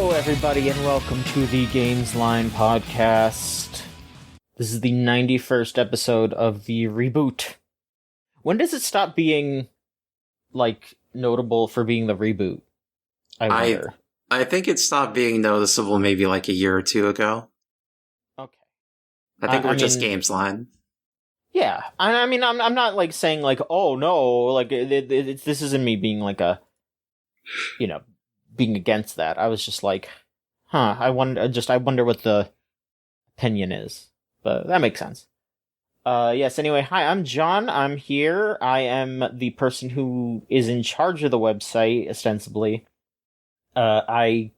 Hello, everybody, and welcome to the Gamesline podcast. This is the 91st episode of the reboot. When does it stop being, notable for being the reboot? I wonder. I think it stopped being noticeable maybe like a year or two ago. Okay. I think we're just Gamesline. Yeah. I'm not, saying, oh, no, this isn't me being, being against that. I was just like, I wonder what the opinion is. But that makes sense. Yes, anyway, hi, I'm John. I'm here. I am the person who is in charge of the website, ostensibly. I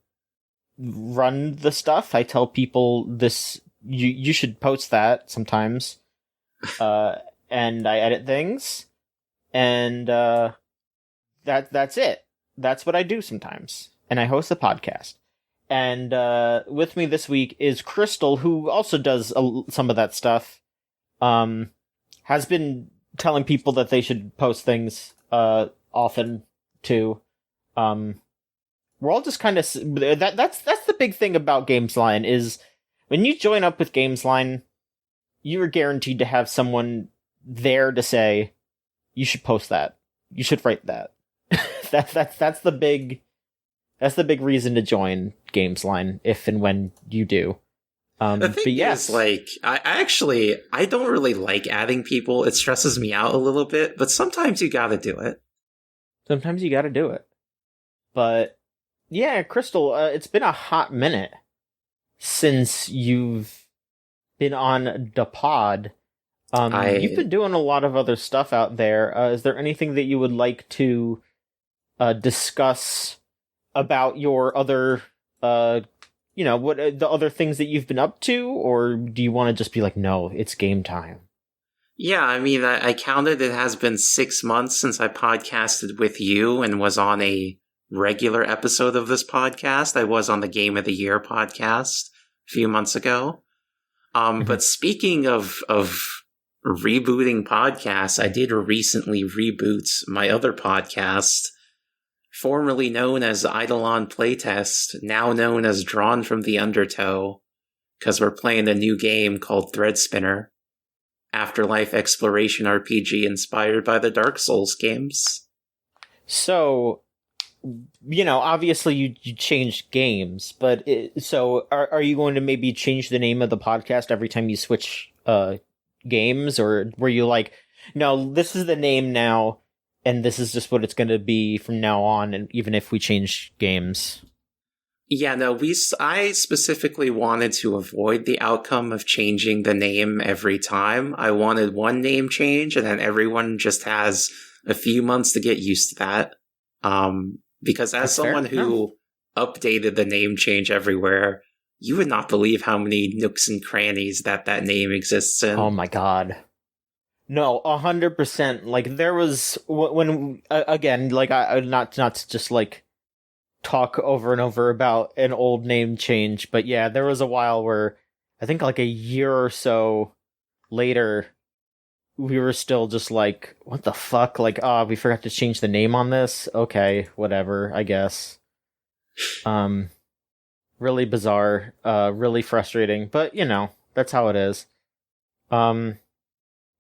run the stuff. I tell people this, you should post that sometimes. And I edit things. And, that's it. That's what I do sometimes. And I host a podcast. And with me this week is Crystal, who also does some of that stuff. Has been telling people that they should post things often too. We're all just kind of that's the big thing about Gamesline is when you join up with Gamesline, you are guaranteed to have someone there to say you should post that, you should write that. That's the big reason to join Gamesline if and when you do. The thing is, I don't really like adding people. It stresses me out a little bit, but sometimes you gotta do it. Sometimes you gotta do it. But, yeah, Crystal, it's been a hot minute since you've been on the pod. You've been doing a lot of other stuff out there. Is there anything that you would like to discuss about your other, what the other things that you've been up to, or do you want to just be like, no, it's game time? Yeah, I mean, I counted it has been 6 months since I podcasted with you and was on a regular episode of this podcast. I was on the Game of the Year podcast a few months ago. But speaking of rebooting podcasts, I did recently reboot my other podcast, formerly known as Eidolon Playtest, now known as Drawn from the Undertow, because we're playing a new game called Thread Spinner, afterlife exploration RPG inspired by the Dark Souls games. So, obviously you changed games, but so are you going to maybe change the name of the podcast every time you switch games, or were you like, no, this is the name now, and this is just what it's going to be from now on, and even if we change games? Yeah, no, I specifically wanted to avoid the outcome of changing the name every time. I wanted one name change, and then everyone just has a few months to get used to that. Because as someone who updated the name change everywhere, you would not believe how many nooks and crannies that name exists in. Oh my god. No, 100%. There was when again, I not to just talk over and over about an old name change, but yeah, there was a while where I think a year or so later, we were still just what the fuck? We forgot to change the name on this. Okay, whatever, I guess. Really bizarre, really frustrating, but that's how it is.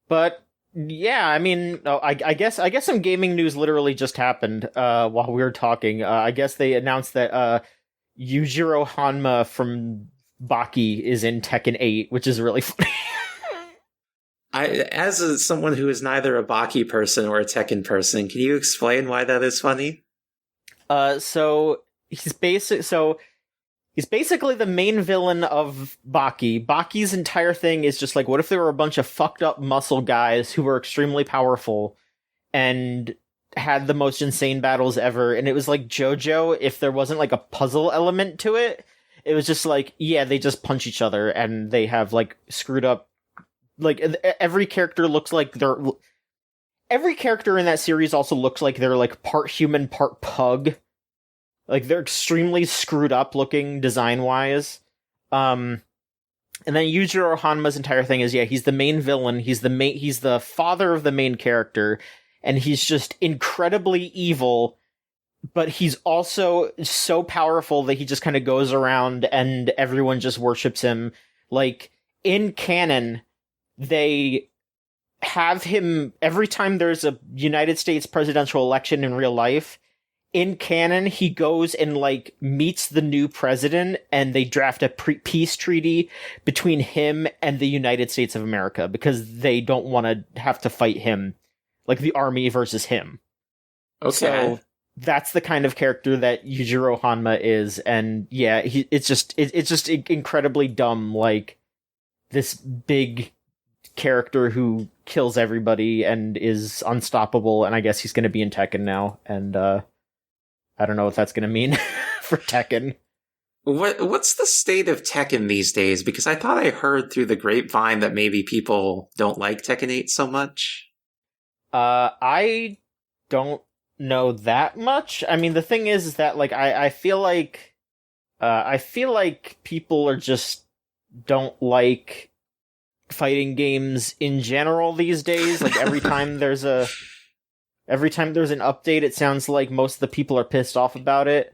But yeah, I mean, I guess some gaming news literally just happened while we were talking. I guess they announced that Yujiro Hanma from Baki is in Tekken 8, which is really funny. As someone who is neither a Baki person or a Tekken person, can you explain why that is funny? So he's basically the main villain of Baki. Baki's entire thing is just what if there were a bunch of fucked up muscle guys who were extremely powerful and had the most insane battles ever, and it was like JoJo if there wasn't a puzzle element to it. It was just they just punch each other and they have screwed up. Every character looks like they're... Every character in that series also looks like they're part human, part pug. They're extremely screwed up looking design-wise. And then Yujiro Hanma's entire thing is, he's the main villain, he's the father of the main character, and he's just incredibly evil but he's also so powerful that he just kind of goes around and everyone just worships him. Like, in canon, they have him every time there's a United States presidential election in real life. In canon, he goes and like meets the new president, and they draft a peace treaty between him and the United States of America because they don't want to have to fight him, like the army versus him. Okay. So that's the kind of character that Yujiro Hanma is, and yeah, it's just incredibly dumb, like this big character who kills everybody and is unstoppable, and I guess he's going to be in Tekken now, and I don't know what that's going to mean for Tekken. What's the state of Tekken these days? Because I thought I heard through the grapevine that maybe people don't like Tekken 8 so much. I don't know that much. I mean, the thing is that like I feel like people are just don't like fighting games in general these days. Like every time there's an update, it sounds like most of the people are pissed off about it.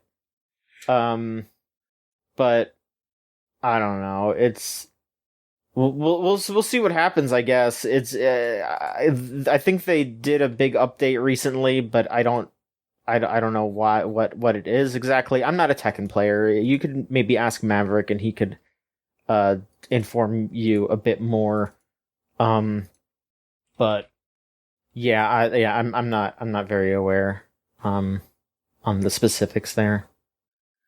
But I don't know. We'll see what happens. I guess I think they did a big update recently, but I don't know what it is exactly. I'm not a Tekken player. You could maybe ask Maverick, and he could inform you a bit more. But yeah, I'm not very aware on the specifics there.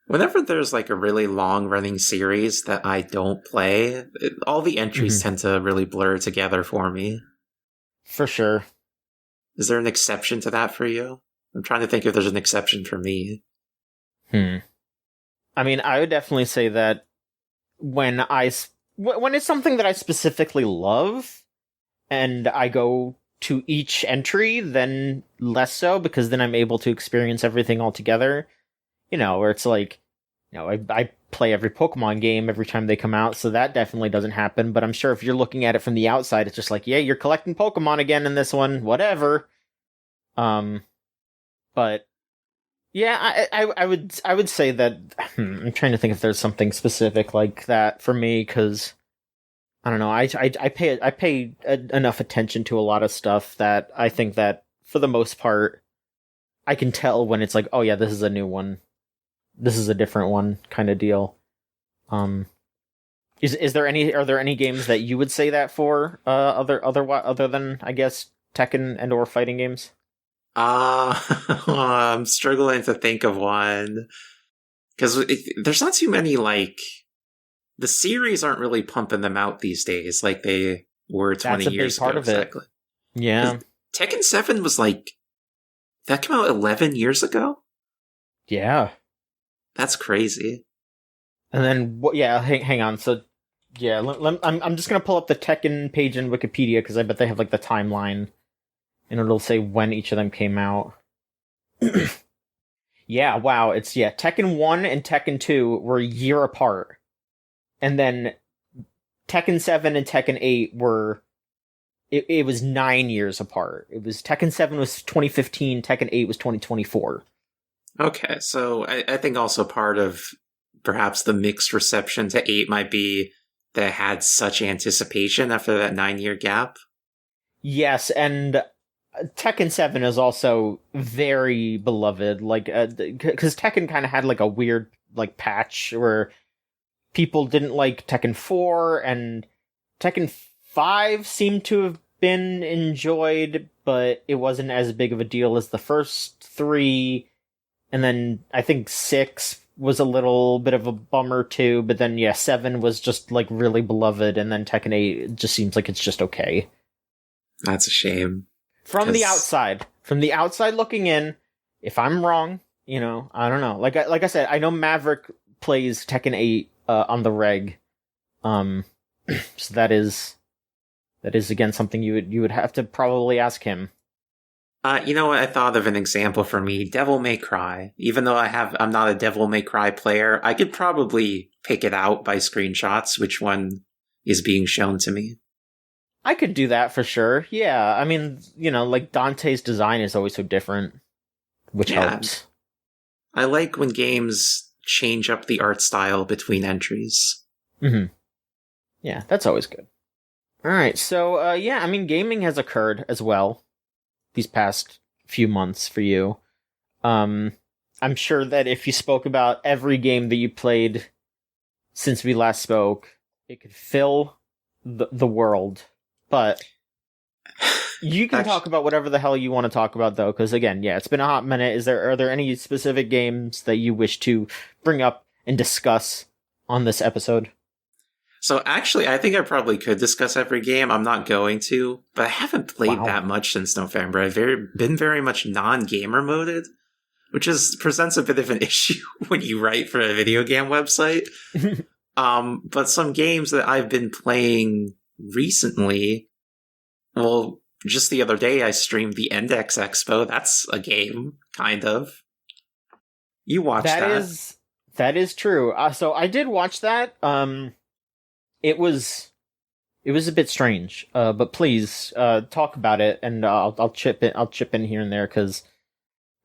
Whenever there's like a really long running series that I don't play, all the entries tend to really blur together for me. For sure. Is there an exception to that for you? I'm trying to think if there's an exception for me. I mean, I would definitely say that when it's something that I specifically love and I go to each entry, then less so, because then I'm able to experience everything all together. You know, where it's like, you know, I play every Pokemon game every time they come out, so that definitely doesn't happen. But I'm sure if you're looking at it from the outside, it's just like, yeah, you're collecting Pokemon again in this one, whatever. But yeah, I would say that I'm trying to think if there's something specific like that for me, because I don't know. I pay enough attention to a lot of stuff that I think that for the most part, I can tell when it's like, oh yeah, this is a new one. This is a different one kind of deal. Are there any games that you would say that for other than, I guess, Tekken and or fighting games? I'm struggling to think of one, because there's not too many, like, the series aren't really pumping them out these days like they were 20 years ago. That's a big part of it. Yeah. Tekken 7 was like, that came out 11 years ago? Yeah. That's crazy. And then, yeah, hang on. So, yeah, I'm just going to pull up the Tekken page in Wikipedia, because I bet they have, like, the timeline, and it'll say when each of them came out. Yeah, wow, Tekken 1 and Tekken 2 were a year apart. And then Tekken 7 and Tekken 8 were... It was 9 years apart. It was Tekken 7 was 2015, Tekken 8 was 2024. Okay, so I think also part of perhaps the mixed reception to 8 might be that it had such anticipation after that 9-year gap. Yes, and Tekken 7 is also very beloved, like, because Tekken kind of had like a weird like patch where people didn't like Tekken 4, and Tekken 5 seemed to have been enjoyed, but it wasn't as big of a deal as the first 3. And then I think 6 was a little bit of a bummer too, but then 7 was just like really beloved, and then Tekken 8 just seems like it's just okay. That's a shame. From the outside looking in, if I'm wrong, you know, I don't know. Like I said, I know Maverick plays Tekken 8 on the reg, so that is again something you would have to probably ask him. You know what? I thought of an example for me. Devil May Cry. Even though I'm not a Devil May Cry player, I could probably pick it out by screenshots which one is being shown to me. I could do that for sure. Yeah, I mean, you know, like Dante's design is always so different, which helps. I like when games change up the art style between entries. Mm-hmm. Yeah, that's always good. All right, so yeah, I mean, gaming has occurred as well these past few months for you. I'm sure that if you spoke about every game that you played since we last spoke, it could fill the world. But you can talk about whatever the hell you want to talk about, though, because again, yeah, it's been a hot minute. Are there any specific games that you wish to bring up and discuss on this episode? So actually, I think I probably could discuss every game. I'm not going to, but I haven't played that much since November. I've been very much non-gamer moded, which presents a bit of an issue when you write for a video game website. But some games that I've been playing recently, well, just the other day I streamed the Endix Expo. That's a game, kind of. You watched that. That is true. So I did watch that. It was a bit strange. But please talk about it, and I'll chip in here and there, because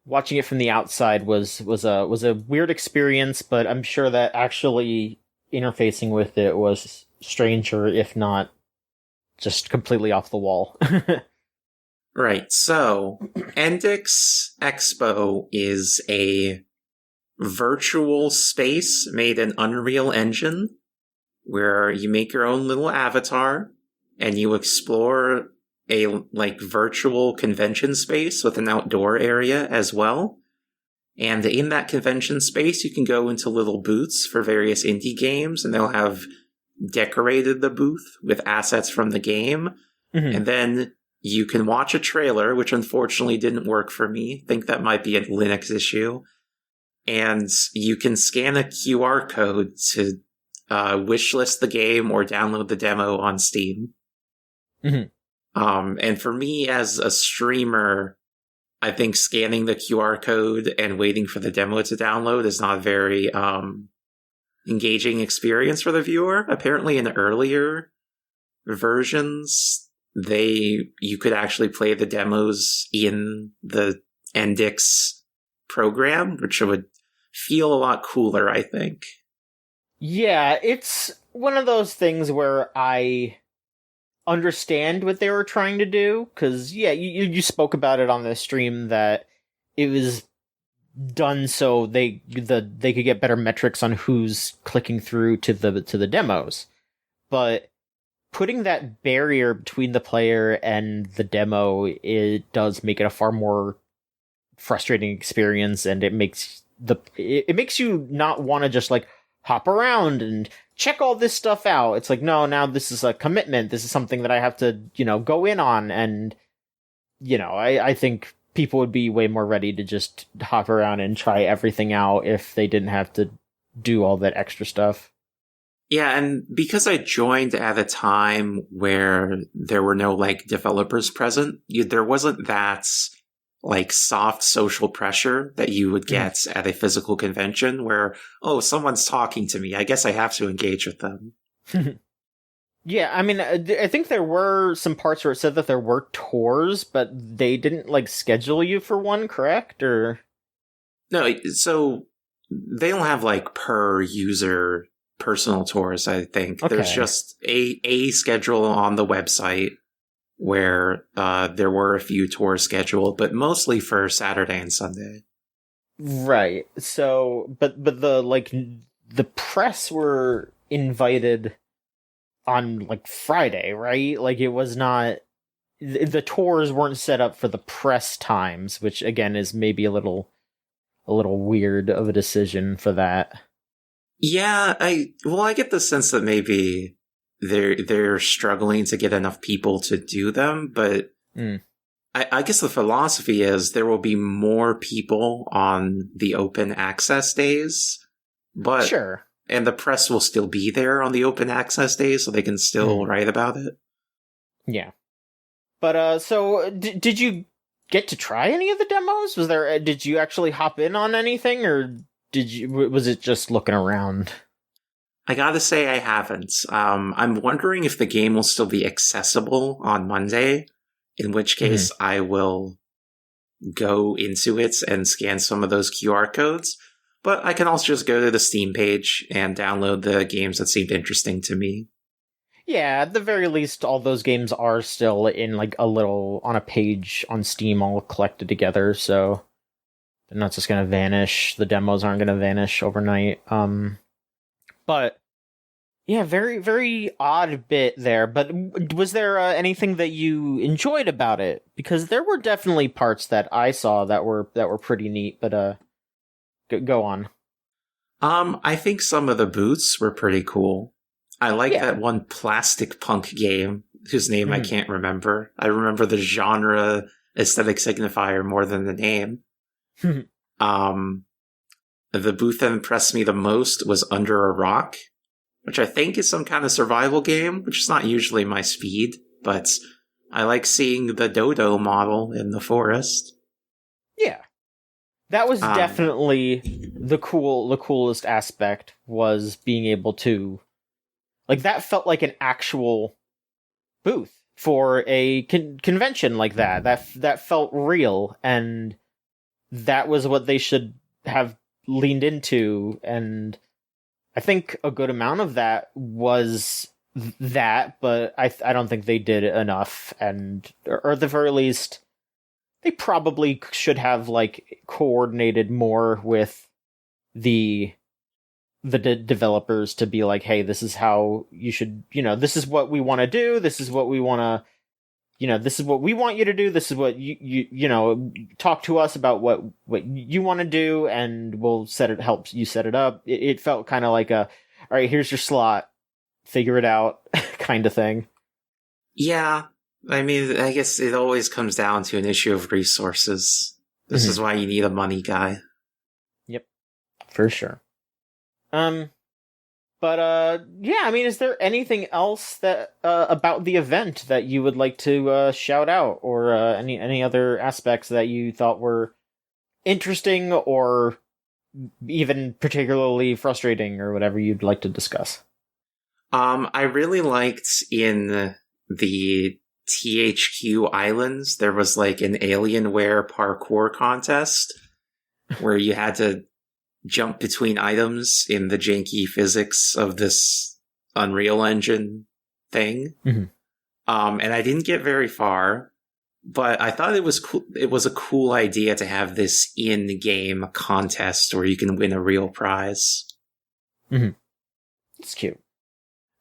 watching it from the outside was a weird experience. But I'm sure that actually interfacing with it was stranger, if not just completely off the wall. Right. So Endix Expo is a virtual space made in Unreal Engine, where you make your own little avatar and you explore a virtual convention space with an outdoor area as well. And in that convention space, you can go into little booths for various indie games, and they'll have decorated the booth with assets from the game. Mm-hmm. And then you can watch a trailer, which unfortunately didn't work for me. I think that might be a Linux issue. And you can scan a QR code to wishlist the game or download the demo on Steam. Mm-hmm. And for me as a streamer, I think scanning the QR code and waiting for the demo to download is not a very engaging experience for the viewer. Apparently in earlier versions, you could actually play the demos in the Endix program, which would feel a lot cooler, I think. Yeah, it's one of those things where I understand what they were trying to do, because yeah, you spoke about it on the stream that it was done so they could get better metrics on who's clicking through to the demos. But putting that barrier between the player and the demo, it does make it a far more frustrating experience, and it makes you not want to just hop around and check all this stuff out. It's no, now this is a commitment. This is something that I have to, go in on. And, I think people would be way more ready to just hop around and try everything out if they didn't have to do all that extra stuff. Yeah, and because I joined at a time where there were no developers present, there wasn't that soft social pressure that you would get at a physical convention where, oh, someone's talking to me, I guess I have to engage with them. Yeah, I mean, I think there were some parts where it said that there were tours, but they didn't schedule you for one, correct? Or no, so they don't have per user personal tours, I think. Okay. There's just a schedule on the website where there were a few tours scheduled, but mostly for Saturday and Sunday. Right. So, but the press were invited on Friday, right? It was not, the tours weren't set up for the press times, which again is maybe a little weird of a decision for that. Yeah, I get the sense that maybe they're struggling to get enough people to do them, but I guess the philosophy is there will be more people on the open access days, but sure, and the press will still be there on the open access days, so they can still write about it. Yeah, but so did you get to try any of the demos? Did you actually hop in on anything, or was it just looking around? I gotta say I haven't. I'm wondering if the game will still be accessible on Monday, in which case I will go into it and scan some of those QR codes. But I can also just go to the Steam page and download the games that seemed interesting to me. Yeah, at the very least, all those games are still in like a little on a page on Steam, all collected together. So they're not just gonna vanish. The demos aren't gonna vanish overnight. But yeah, very very odd bit there. But was there anything that you enjoyed about it? Because there were definitely parts that I saw that were pretty neat. But go on. I think some of the boots were pretty cool. I like that one plastic punk game whose name I can't remember. I remember the genre aesthetic signifier more than the name. The booth that impressed me the most was Under a Rock, which I think is some kind of survival game, which is not usually my speed, but I like seeing the dodo model in the forest. Yeah. That was definitely the coolest aspect, was being able to, like, that felt like an actual booth for a convention like that. That felt real, and that was what they should have leaned into, and I think a good amount of that was that, but I don't think they did enough, or at the very least, they probably should have like coordinated more with the developers to be like, hey, this is how you should, this is what we want to do, this is what we want to, this is what we want you to do, this is what you talk to us about what you want to do, and we'll help you set it up. It felt kind of like all right, here's your slot, figure it out kind of thing. Yeah, I mean, I guess it always comes down to an issue of resources. This is why you need a money guy. Yep, for sure. Yeah, I mean, is there anything else that about the event that you would like to shout out, or any other aspects that you thought were interesting or even particularly frustrating, or whatever you'd like to discuss? I really liked in the THQ Islands, there was like an Alienware parkour contest where you had to jump between items in the janky physics of this Unreal Engine thing. And I didn't get very far, but I thought it was cool. It was a cool idea to have this in-game contest where you can win a real prize. It's cute.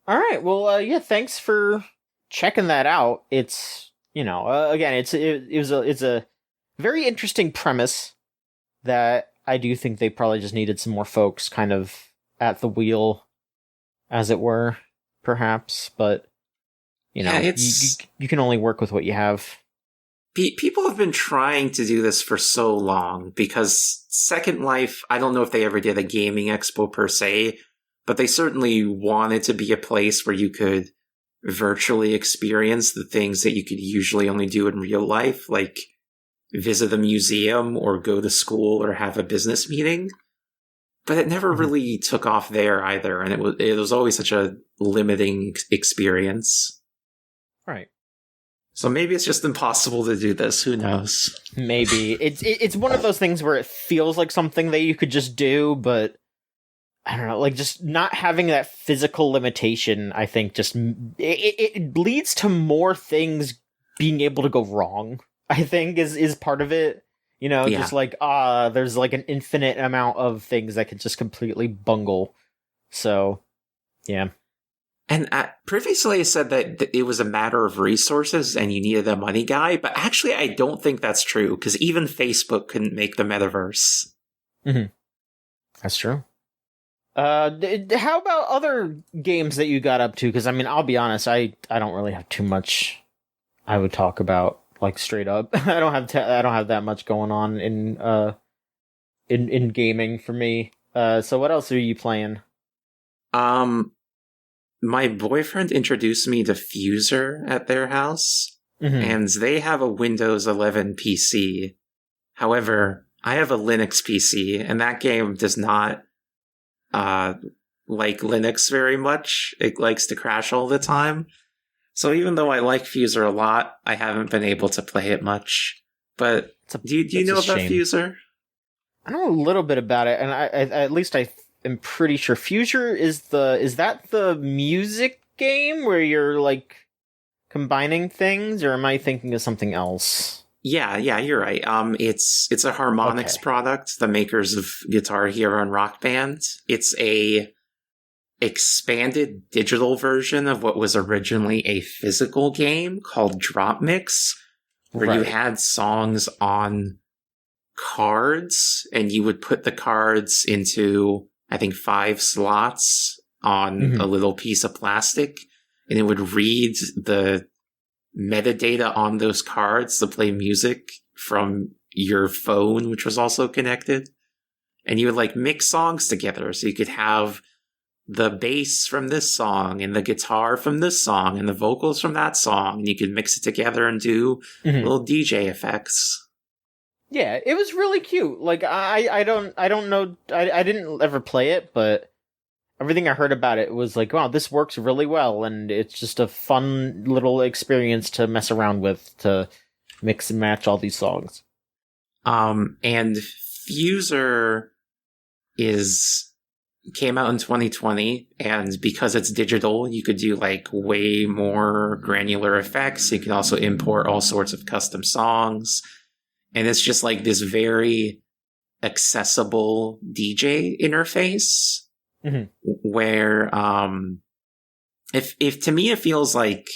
All right, well, yeah, thanks for checking that out. It's, again, it's a very interesting premise that I do think they probably just needed some more folks kind of at the wheel, as it were, perhaps. But, you can only work with what you have. People have been trying to do this for so long, because Second Life, I don't know if they ever did a gaming expo per se, but they certainly wanted to be a place where you could virtually experience the things that you could usually only do in real life, like visit a museum or go to school or have a business meeting. But it never really took off there either, and it was always such a limiting experience. Right. So maybe it's just impossible to do this. Who knows? Maybe. It's one of those things where it feels like something that you could just do, but I don't know, like, just not having that physical limitation, I think, just it leads to more things being able to go wrong, I think, is part of it. Just like, there's like an infinite amount of things that could just completely bungle. So, yeah. And previously I said that it was a matter of resources and you needed a money guy, but actually I don't think that's true, because even Facebook couldn't make the metaverse. That's true. How about other games that you got up to? Because, I mean, I'll be honest, I don't really have too much I would talk about, like, straight up. I don't have that much going on in gaming for me. So what else are you playing? My boyfriend introduced me to Fuser at their house, and they have a Windows 11 PC. However, I have a Linux PC, and that game does not like Linux very much. It likes to crash all the time. So even though I like Fuser a lot, I haven't been able to play it much. But Do you That's a know about shame. Fuser? I know a little bit about it, and at least I am pretty sure Fuser is that the music game where you're like combining things, or am I thinking of something else? Yeah, you're right. It's a harmonics Okay. product, the makers of Guitar Hero and Rock Band. It's a expanded digital version of what was originally a physical game called Drop Mix, where you Right. had songs on cards and you would put the cards into, I think, 5 slots on a Hmm. little piece of plastic, and it would read the metadata on those cards to play music from your phone, which was also connected. And you would like mix songs together, so you could have the bass from this song and the guitar from this song and the vocals from that song, and you could mix it together and do Hmm. little DJ effects. Yeah, it was really cute. Like I don't know, I didn't ever play it, but everything I heard about it was like, wow, this works really well, and it's just a fun little experience to mess around with to mix and match all these songs. And Fuser is came out in 2020, and because it's digital, you could do like way more granular effects. You can also import all sorts of custom songs, and it's just like this very accessible DJ interface Mhm. where if to me it feels like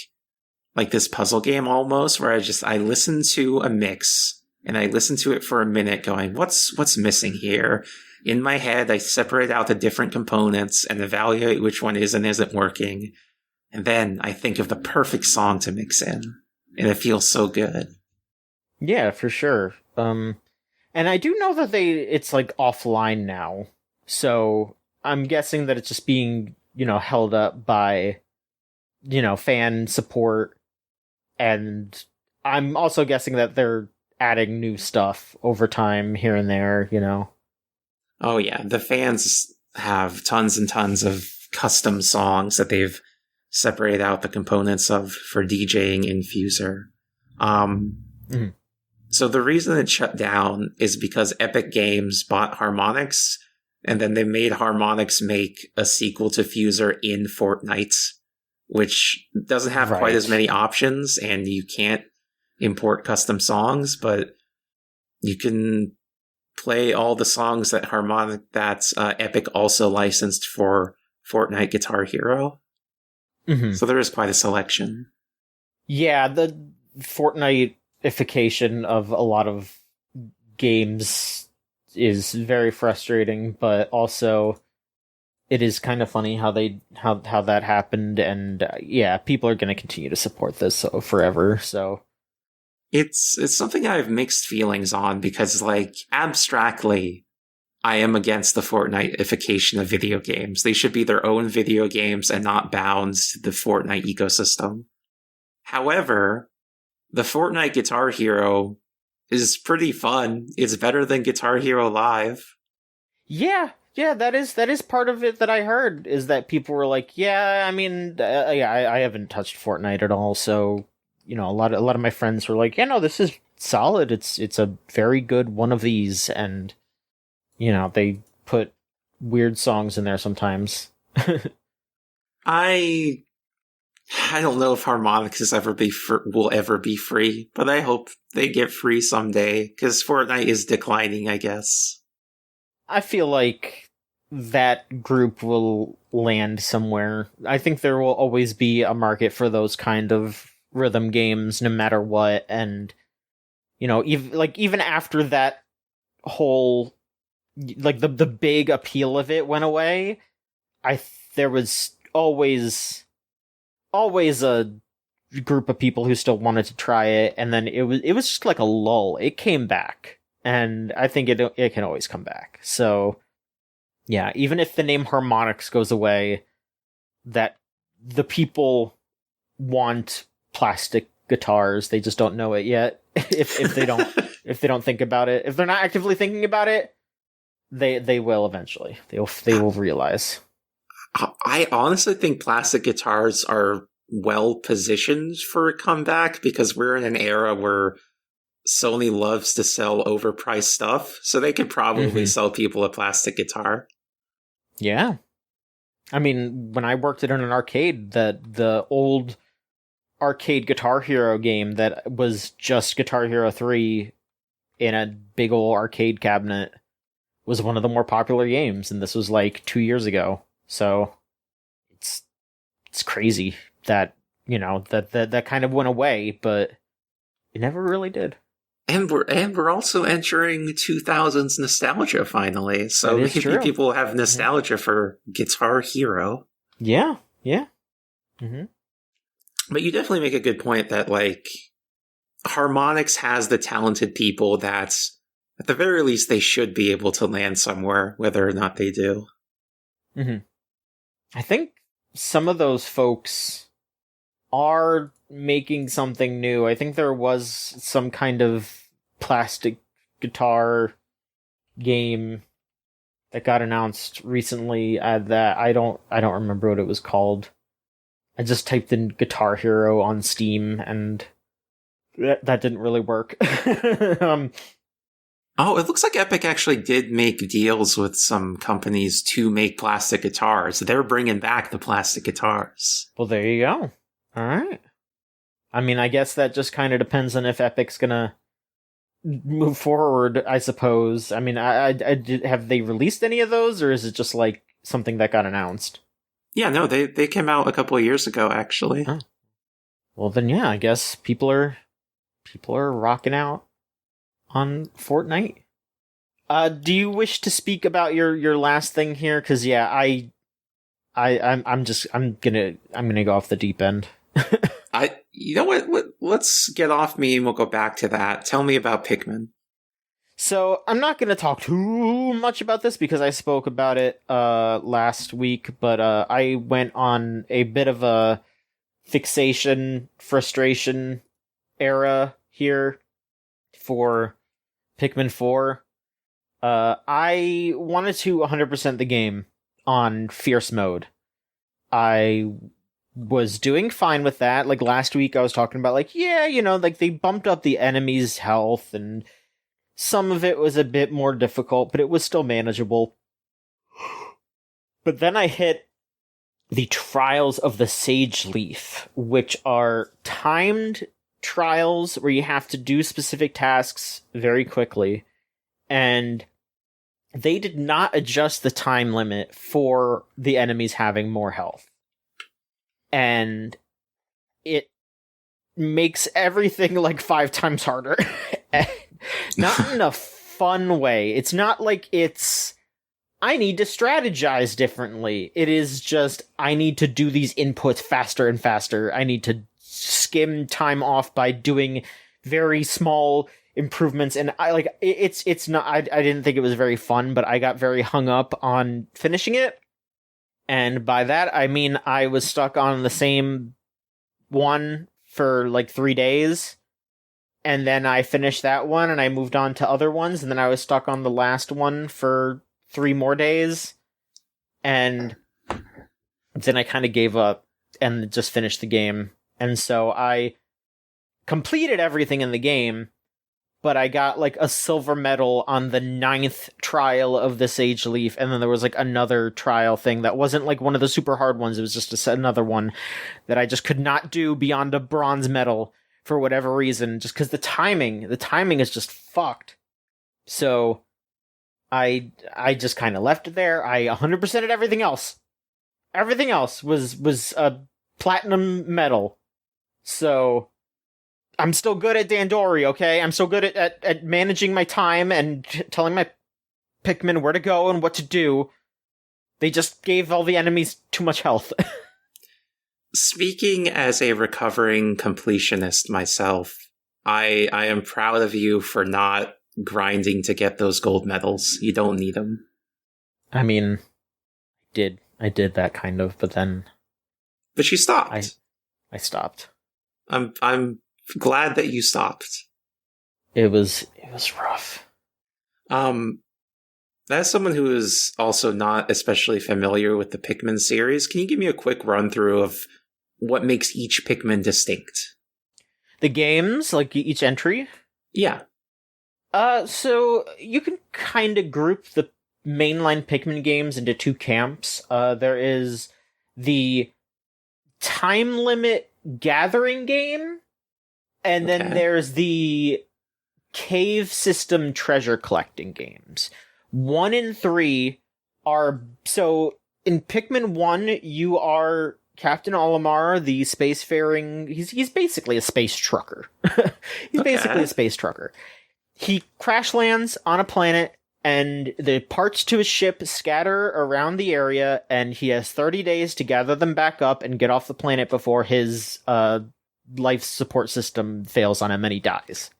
this puzzle game almost, where I listen to a mix and I listen to it for a minute going, what's missing here? In my head, I separate out the different components and evaluate which one is and isn't working. And then I think of the perfect song to mix in. And it feels so good. Yeah, for sure. And I do know that it's like offline now. So I'm guessing that it's just being, held up by, fan support. And I'm also guessing that they're adding new stuff over time here and there. Oh yeah, the fans have tons and tons of custom songs that they've separated out the components of for DJing in Fuser. Mhm. So the reason it shut down is because Epic Games bought Harmonix, and then they made Harmonix make a sequel to Fuser in Fortnite, which doesn't have quite as Right. many options, and you can't import custom songs, but you can play all the songs that Epic also licensed for Fortnite Guitar Hero. Hmm. So there is quite a selection. Yeah, the Fortniteification of a lot of games is very frustrating, but also it is kind of funny how that happened, and yeah, people are going to continue to support this forever. So It's something I have mixed feelings on because, like, abstractly, I am against the Fortniteification of video games. They should be their own video games and not bound to the Fortnite ecosystem. However, the Fortnite Guitar Hero is pretty fun. It's better than Guitar Hero Live. yeah, that is part of it that I heard is that people were like, yeah, I mean, yeah, I haven't touched Fortnite at all, so a lot of my friends were like, yeah, no, this is solid. It's a very good one of these, and they put weird songs in there sometimes. I don't know if Harmonix will ever be free, but I hope they get free someday because Fortnite is declining, I guess. I feel like that group will land somewhere. I think there will always be a market for those kind of rhythm games, no matter what. And even after that whole the big appeal of it went away, there was always a group of people who still wanted to try it, and then it was just like a lull. It came back, and I think it can always come back. So yeah, even if the name Harmonix goes away, that the people want plastic guitars, they just don't know it yet. if they don't think about it, if they're not actively thinking about it, they will eventually. They will realize. I honestly think plastic guitars are well positioned for a comeback because we're in an era where Sony loves to sell overpriced stuff, so they could probably sell people a plastic guitar. Yeah. I mean, when I worked at an arcade, the old arcade Guitar Hero game that was just Guitar Hero 3 in a big old arcade cabinet was one of the more popular games, and this was like 2 years ago. So it's crazy that, that kind of went away, but it never really did. And we're also entering 2000s nostalgia finally. So maybe people have nostalgia for Guitar Hero. Yeah. Mm-hmm. But you definitely make a good point that, like, Harmonix has the talented people that, at the very least, they should be able to land somewhere, whether or not they do. Mm-hmm. I think some of those folks are making something new. I think there was some kind of plastic guitar game that got announced recently that I don't remember what it was called. I just typed in Guitar Hero on Steam and that didn't really work. Oh, it looks like Epic actually did make deals with some companies to make plastic guitars. They're bringing back the plastic guitars. Well, there you go. All right. I mean, I guess that just kind of depends on if Epic's gonna move forward, I suppose. I mean, have they released any of those, or is it just like something that got announced? Yeah, no, they came out a couple of years ago, actually. Oh. Well, then, yeah, I guess people are rocking out on Fortnite. Do you wish to speak about your last thing here? Because yeah, I'm gonna go off the deep end. You know what? Let's get off me and we'll go back to that. Tell me about Pikmin. So I'm not going to talk too much about this because I spoke about it last week, but I went on a bit of a frustration era here for Pikmin 4. I wanted to 100% the game on Fierce Mode. I was doing fine with that. Like last week I was talking about like, yeah, like they bumped up the enemy's health and some of it was a bit more difficult, but it was still manageable. But then I hit the Trials of the Sage Leaf, which are timed trials where you have to do specific tasks very quickly. And they did not adjust the time limit for the enemies having more health. And it makes everything like 5 times harder. Not in a fun way. It's not like it's I need to strategize differently. It is just I need to do these inputs faster and faster. I need to skim time off by doing very small improvements, and it's not I didn't think it was very fun, but I got very hung up on finishing it. And by that, I mean I was stuck on the same one for like 3 days. And then I finished that one and I moved on to other ones. And then I was stuck on the last one for 3 more days. And then I kind of gave up and just finished the game. And so I completed everything in the game, but I got like a silver medal on the 9th trial of the Sage Leaf, and then there was like another trial thing that wasn't like one of the super hard ones, it was just another one that I just could not do beyond a bronze medal for whatever reason, just because the timing is just fucked. So I just kind of left it there. I 100%ed everything else. Everything else was a platinum medal. So I'm still good at Dandori, okay? I'm still good at managing my time and telling my Pikmin where to go and what to do. They just gave all the enemies too much health. Speaking as a recovering completionist myself, I am proud of you for not grinding to get those gold medals. You don't need them. I mean, I did that kind of, but then... But you stopped. I stopped. I'm glad that you stopped. It was rough. As someone who is also not especially familiar with the Pikmin series, can you give me a quick run through of what makes each Pikmin distinct? The games, like each entry? Yeah. So you can kind of group the mainline Pikmin games into two camps. There is the time limit gathering game, and then Okay. there's the cave system treasure collecting games. 1 and 3 are so in Pikmin 1 you are Captain Olimar, the spacefaring. He's basically a space trucker. He's basically a Okay. space trucker. He crash lands on a planet, and the parts to his ship scatter around the area, and he has 30 days to gather them back up and get off the planet before his life support system fails on him and he dies.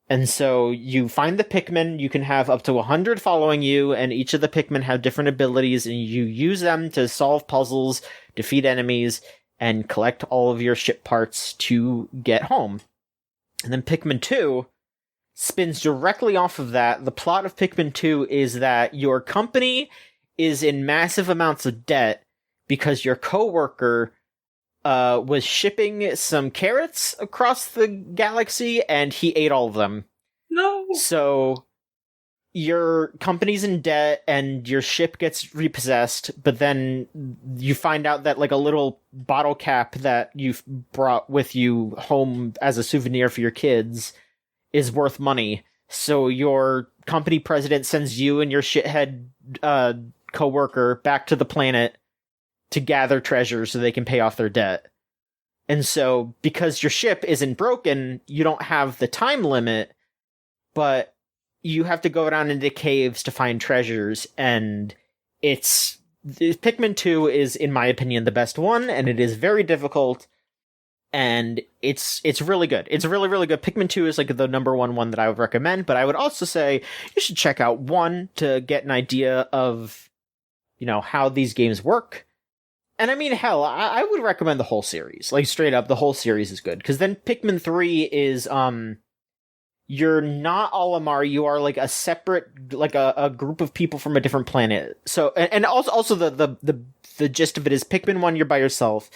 And so you find the Pikmin, you can have up to 100 following you, and each of the Pikmin have different abilities, and you use them to solve puzzles, defeat enemies, and collect all of your ship parts to get home. And then Pikmin 2 spins directly off of that. The plot of Pikmin 2 is that your company is in massive amounts of debt because your coworker was shipping some carrots across the galaxy and he ate all of them. No. So your company's in debt and your ship gets repossessed, but then you find out that like a little bottle cap that you've brought with you home as a souvenir for your kids is worth money. So your company president sends you and your shithead coworker back to the planet to gather treasures so they can pay off their debt. And so, because your ship isn't broken, you don't have the time limit, but you have to go down into caves to find treasures, and Pikmin 2 is, in my opinion, the best one, and it is very difficult, and it's really good. It's really, really good. Pikmin 2 is like the number one that I would recommend, but I would also say you should check out 1 to get an idea of, how these games work. And I mean, hell, I would recommend the whole series. Like, straight up, the whole series is good. Because then Pikmin 3 is, you're not Olimar, you are like a separate, like a group of people from a different planet. So, and also the gist of it is Pikmin 1, you're by yourself.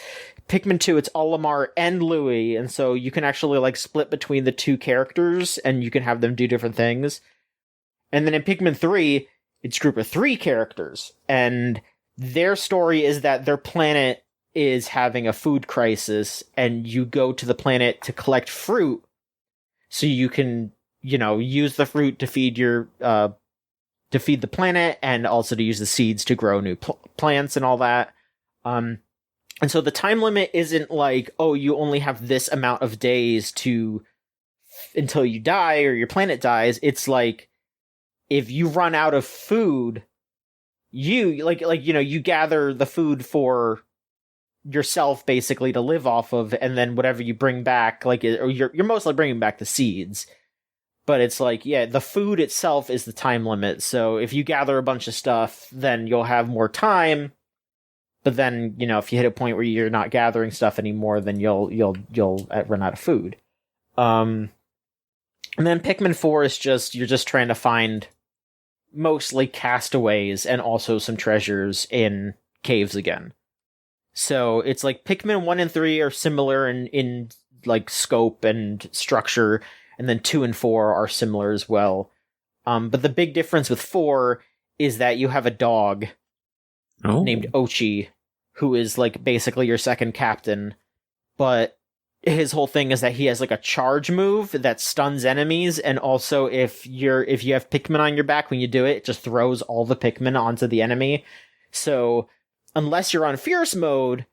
Pikmin 2, it's Olimar and Louis, and so you can actually like split between the two characters, and you can have them do different things. And then in Pikmin 3, it's a group of 3 characters, and their story is that their planet is having a food crisis, and you go to the planet to collect fruit so you can, use the fruit to feed to feed the planet, and also to use the seeds to grow new plants and all that. And so the time limit isn't like, oh, you only have this amount of days until you die or your planet dies. It's like, if you run out of food, you gather the food for yourself basically to live off of, and then whatever you bring back, you're mostly bringing back the seeds, but it's like, yeah, the food itself is the time limit. So if you gather a bunch of stuff, then you'll have more time, but then if you hit a point where you're not gathering stuff anymore, then you'll run out of food. And then Pikmin 4 is you're just trying to find mostly castaways and also some treasures in caves again. So it's like Pikmin 1 and 3 are similar in like scope and structure, and then 2 and 4 are similar as well. But the big difference with 4 is that you have a dog named Ochi, who is like basically your second captain, but his whole thing is that he has like a charge move that stuns enemies, and also if you have Pikmin on your back when you do it, it just throws all the Pikmin onto the enemy. So unless you're on fierce mode,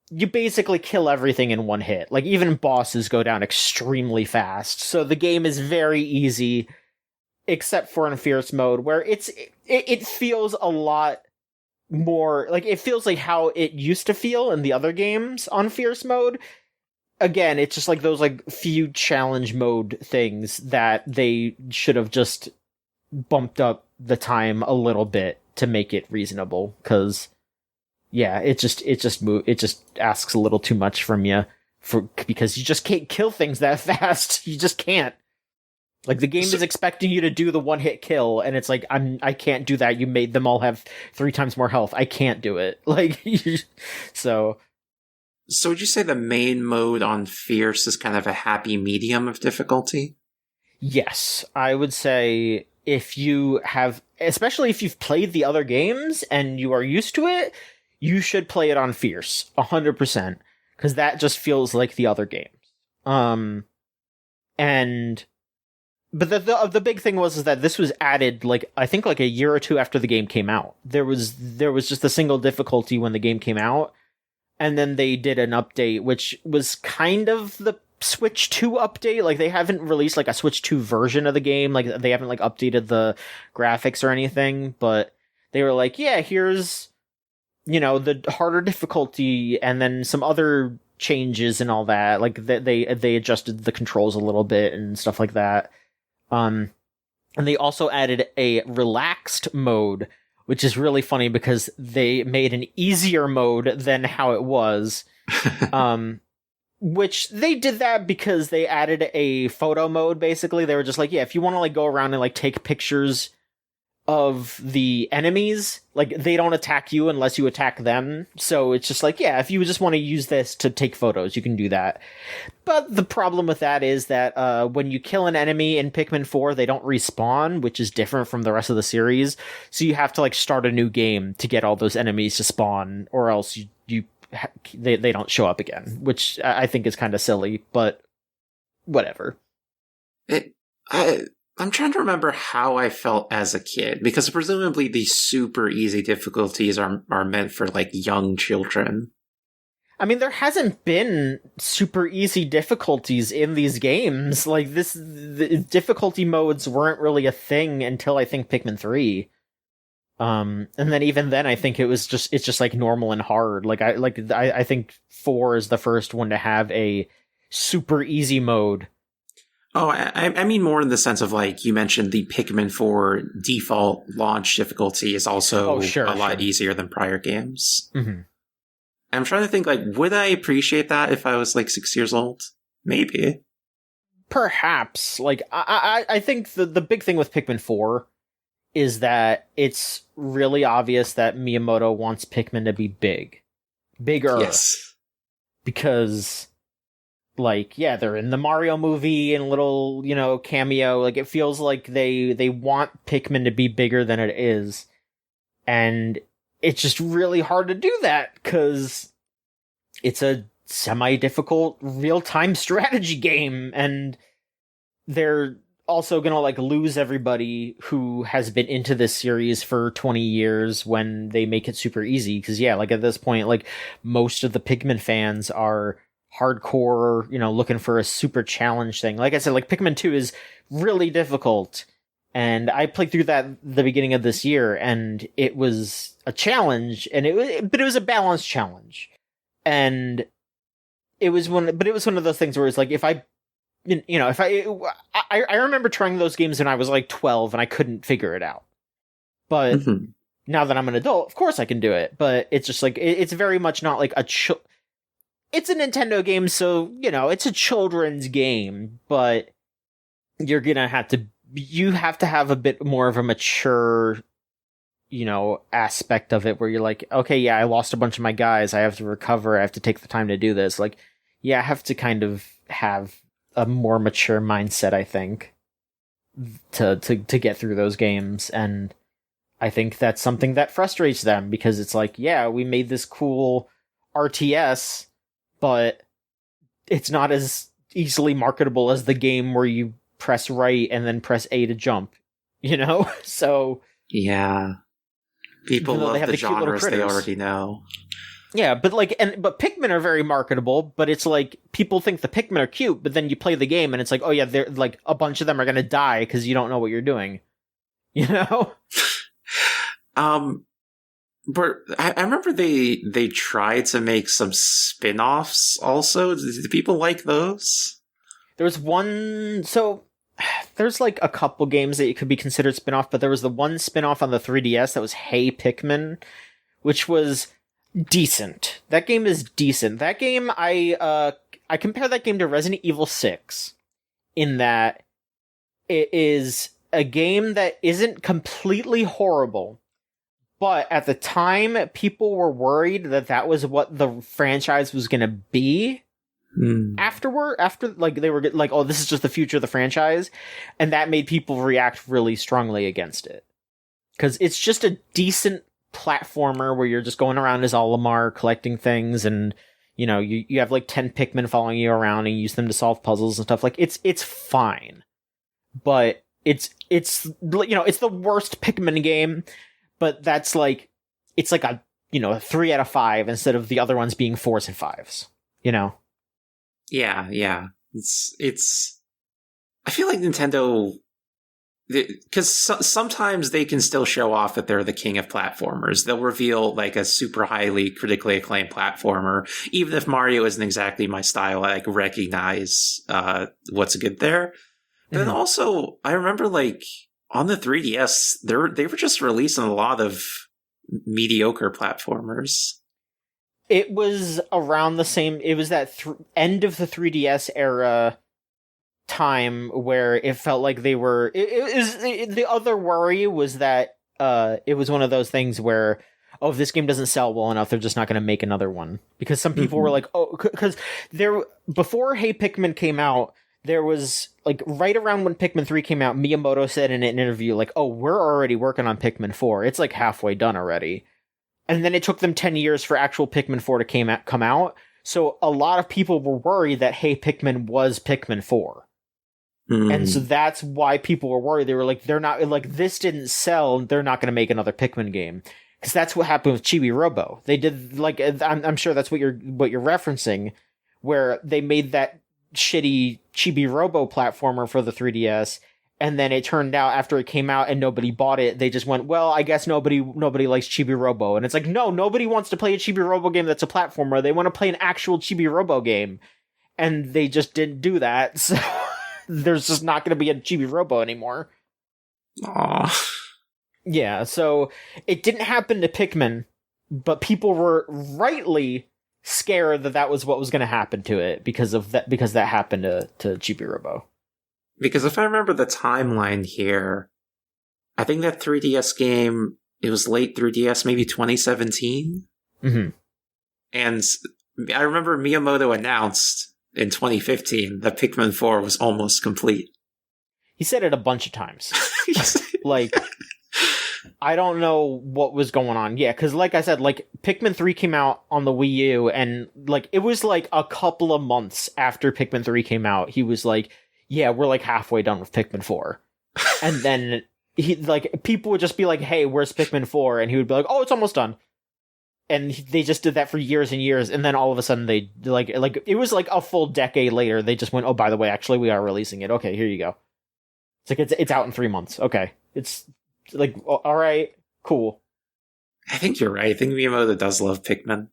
you basically kill everything in one hit. Like, even bosses go down extremely fast. So the game is very easy, except for in fierce mode, where it feels a lot more like, it feels like how it used to feel in the other games on fierce mode. Again, it's just like those like few challenge mode things that they should have just bumped up the time a little bit to make it reasonable, because yeah, it just asks a little too much from you because you just can't kill things that fast. You just can't. Like, the game is expecting you to do the one-hit kill, and it's like, I can't do that. You made them all have 3 times more health. I can't do it. Like, so would you say the main mode on Fierce is kind of a happy medium of difficulty? Yes, I would say if you have, especially if you've played the other games and you are used to it, you should play it on Fierce, 100%, because that just feels like the other games. Um, and but the big thing was is that this was added like I think like a year or two after the game came out. There was just a single difficulty when the game came out, and then they did an update which was kind of the Switch 2 update. Like they haven't released like a Switch 2 version of the game. Like they haven't like updated the graphics or anything, but they were like, yeah, here's the harder difficulty and then some other changes and all that. Like they adjusted the controls a little bit and stuff like that. And they also added a relaxed mode, which is really funny because they made an easier mode than how it was. Which they did that because they added a photo mode, basically. They were just like, yeah, if you want to like go around and like take pictures of the enemies, like they don't attack you unless you attack them. So it's just like, yeah, if you just want to use this to take photos, you can do that. But the problem with that is that when you kill an enemy in Pikmin 4, they don't respawn, which is different from the rest of the series. So you have to like start a new game to get all those enemies to spawn, or else they don't show up again, which I think is kind of silly, but whatever. I'm trying to remember how I felt as a kid, because presumably these super easy difficulties are meant for like young children. I mean, there hasn't been super easy difficulties in these games. Like the difficulty modes weren't really a thing until I think Pikmin 3. And then even then, I think it's just like normal and hard. I think 4 is the first one to have a super easy mode. Oh, I mean more in the sense of like you mentioned the Pikmin 4 default launch difficulty is also a lot easier than prior games. Mm-hmm. I'm trying to think like, would I appreciate that if I was like 6 years old? Maybe. Perhaps. Like I think the big thing with Pikmin 4 is that it's really obvious that Miyamoto wants Pikmin to be bigger. Yes. Because, like, yeah, they're in the Mario movie and little, cameo. Like, it feels like they want Pikmin to be bigger than it is. And it's just really hard to do that, because it's a semi-difficult real-time strategy game, and they're also gonna like lose everybody who has been into this series for 20 years when they make it super easy, because yeah, like at this point, like most of the Pikmin fans are hardcore, looking for a super challenge thing. Like I said, like Pikmin 2 is really difficult, and I played through that the beginning of this year, and it was a challenge, and but it was a balanced challenge, and it was one of those things where it's like, if I remember trying those games when I was like 12 and I couldn't figure it out. But now that I'm an adult, of course I can do it. But it's just like, it's very much not like it's a Nintendo game, so, it's a children's game, but you have to have a bit more of a mature, aspect of it, where you're like, okay, yeah, I lost a bunch of my guys, I have to recover, I have to take the time to do this. Like, yeah, I have to kind of have a more mature mindset, I think, to get through those games. And I think that's something that frustrates them, because it's like, yeah, we made this cool RTS, but it's not as easily marketable as the game where you press right and then press A to jump, So yeah, people love the genres they already know. Yeah, but Pikmin are very marketable, but it's like, people think the Pikmin are cute, but then you play the game and it's like, oh yeah, they're like, a bunch of them are gonna die because you don't know what you're doing. But I remember they tried to make some spin-offs also. Did people like those? There was one, so there's like a couple games that could be considered spin-off, but there was the one spin-off on the 3DS that was Hey Pikmin, which was decent. That game is decent. That game, I compare that game to Resident Evil 6 in that it is a game that isn't completely horrible, but at the time, people were worried that was what the franchise was going to be. After like they were like, oh, this is just the future of the franchise, and that made people react really strongly against it because it's just a decent platformer where you're just going around as Olimar collecting things, and you have like 10 Pikmin following you around and you use them to solve puzzles and stuff. Like it's fine, but it's the worst Pikmin game, but that's like it's like a 3 out of 5 instead of the other ones being 4s and 5s. Yeah. It's. I feel like Nintendo, because sometimes they can still show off that they're the king of platformers. They'll reveal like a super highly critically acclaimed platformer, even if Mario isn't exactly my style. I like recognize what's good there. But then also, I remember like on the 3DS, they were just releasing a lot of mediocre platformers. It was around the same. It was that end of the 3DS era time where it felt like they were. The other worry was that it was one of those things where, oh, if this game doesn't sell well enough, they're just not going to make another one. Because some people were like, oh, because before Hey Pikmin came out, there was like right around when Pikmin 3 came out, Miyamoto said in an interview like, oh, we're already working on Pikmin 4. It's like halfway done already. And then it took them 10 years for actual Pikmin 4 to come out. So a lot of people were worried that Hey Pikmin was Pikmin 4. And so that's why people were worried. They were like, they're not like, this didn't sell. They're not going to make another Pikmin game. Because that's what happened with Chibi Robo. They did like, I'm sure that's what you're referencing, where they made that shitty Chibi Robo platformer for the 3DS. And then it turned out after it came out and nobody bought it, they just went, well, I guess nobody likes Chibi Robo. And it's like, no, nobody wants to play a Chibi Robo game that's a platformer. They want to play an actual Chibi Robo game. And they just didn't do that. So there's just not going to be a Chibi Robo anymore. Aww. Yeah, so it didn't happen to Pikmin, but people were rightly scared that was what was going to happen to it because that happened to Chibi Robo. Because if I remember the timeline here, I think that 3DS game, it was late 3DS, maybe 2017? Mm-hmm. And I remember Miyamoto announced in 2015 that Pikmin 4 was almost complete. He said it a bunch of times. Like, I don't know what was going on. Yeah, because like I said, like, Pikmin 3 came out on the Wii U, and like it was like a couple of months after Pikmin 3 came out, he was like, yeah, we're like halfway done with Pikmin 4. And then people would just be like, hey, where's Pikmin 4? And he would be like, oh, it's almost done. And they just did that for years and years. And then all of a sudden they like it was like a full decade later. They just went, oh, by the way, actually we are releasing it. Okay, here you go. It's like, it's out in 3 months. Okay. It's like, all right, cool. I think you're right. I think Miyamoto does love Pikmin.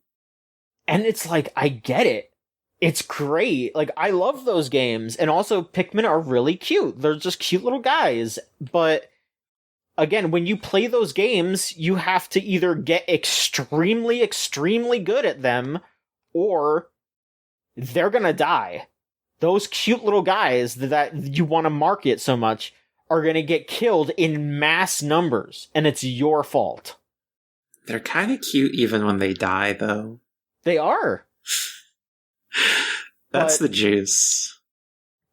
And it's like, I get it. It's great. Like, I love those games. And also, Pikmin are really cute. They're just cute little guys. But, again, when you play those games, you have to either get extremely, extremely good at them, or they're gonna die. Those cute little guys that you want to market so much are gonna get killed in mass numbers. And it's your fault. They're kind of cute even when they die, though. They are. That's the juice.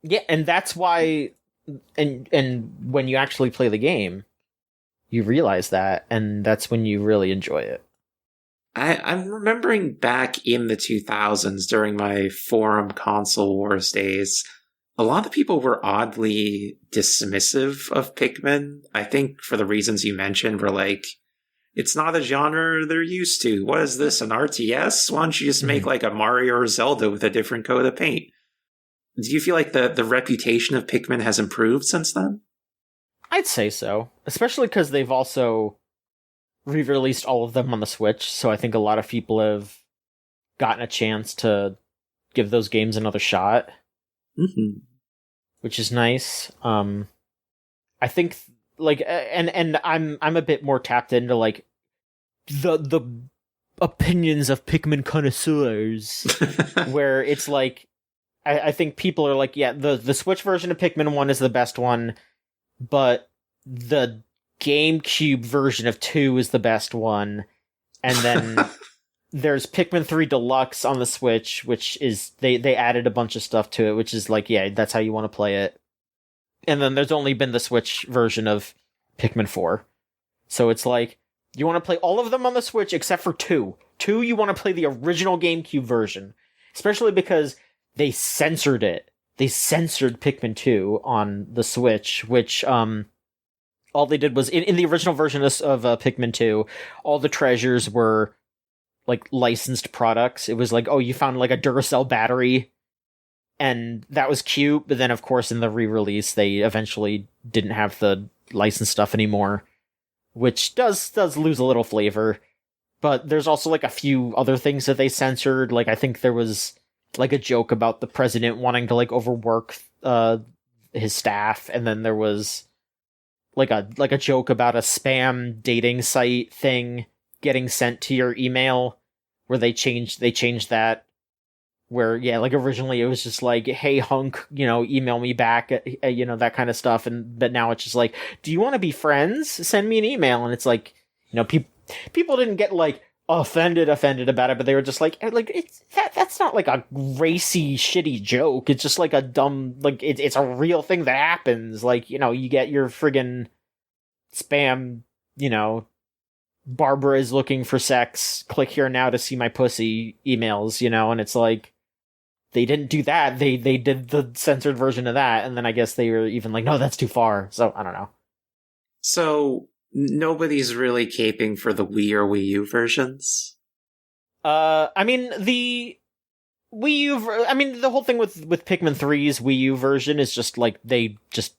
Yeah, and that's why, and when you actually play the game, you realize that, and that's when you really enjoy it. I'm remembering back in the 2000s during my forum console wars days, a lot of people were oddly dismissive of Pikmin. I think for the reasons you mentioned, were like, it's not a genre they're used to. What is this, an RTS? Why don't you just make like a Mario or Zelda with a different coat of paint? Do you feel like the reputation of Pikmin has improved since then? I'd say so. Especially because they've also re-released all of them on the Switch, so I think a lot of people have gotten a chance to give those games another shot. Mm-hmm. Which is nice. I think like and I'm a bit more tapped into like the opinions of Pikmin connoisseurs where it's like I think people are like, yeah, the Switch version of Pikmin 1 is the best one, but the GameCube version of 2 is the best one, and then there's Pikmin 3 Deluxe on the Switch, which is they added a bunch of stuff to it, which is like, yeah, that's how you want to play it. And then there's only been the Switch version of Pikmin 4. So it's like, you want to play all of them on the Switch except for 2. 2, you want to play the original GameCube version. Especially because they censored it. They censored Pikmin 2 on the Switch, which, all they did was, in the original version of Pikmin 2, all the treasures were, like, licensed products. It was like, oh, you found, like, a Duracell battery, and that was cute, but then, of course, in the re-release, they eventually didn't have the licensed stuff anymore, which does lose a little flavor. But there's also, like, a few other things that they censored. Like, I think there was, like, a joke about the president wanting to, like, overwork his staff, and then there was like a joke about a spam dating site thing getting sent to your email, where they changed that, where, yeah, like, originally it was just like, hey hunk, email me back, that kind of stuff, but now it's just like, do you want to be friends? Send me an email. And it's like, people didn't get, like, offended about it, but they were just like it's that's not like a racy shitty joke. It's just like a dumb, like, it's a real thing that happens. Like, you get your friggin' spam, Barbara is looking for sex, click here now to see my pussy emails, and it's like, they didn't do that. They did the censored version of that, and then I guess they were even like, no, that's too far. So I don't know. So nobody's really caping for the Wii or Wii U versions? I mean, the Wii U... the whole thing with Pikmin 3's Wii U version is just, like, they just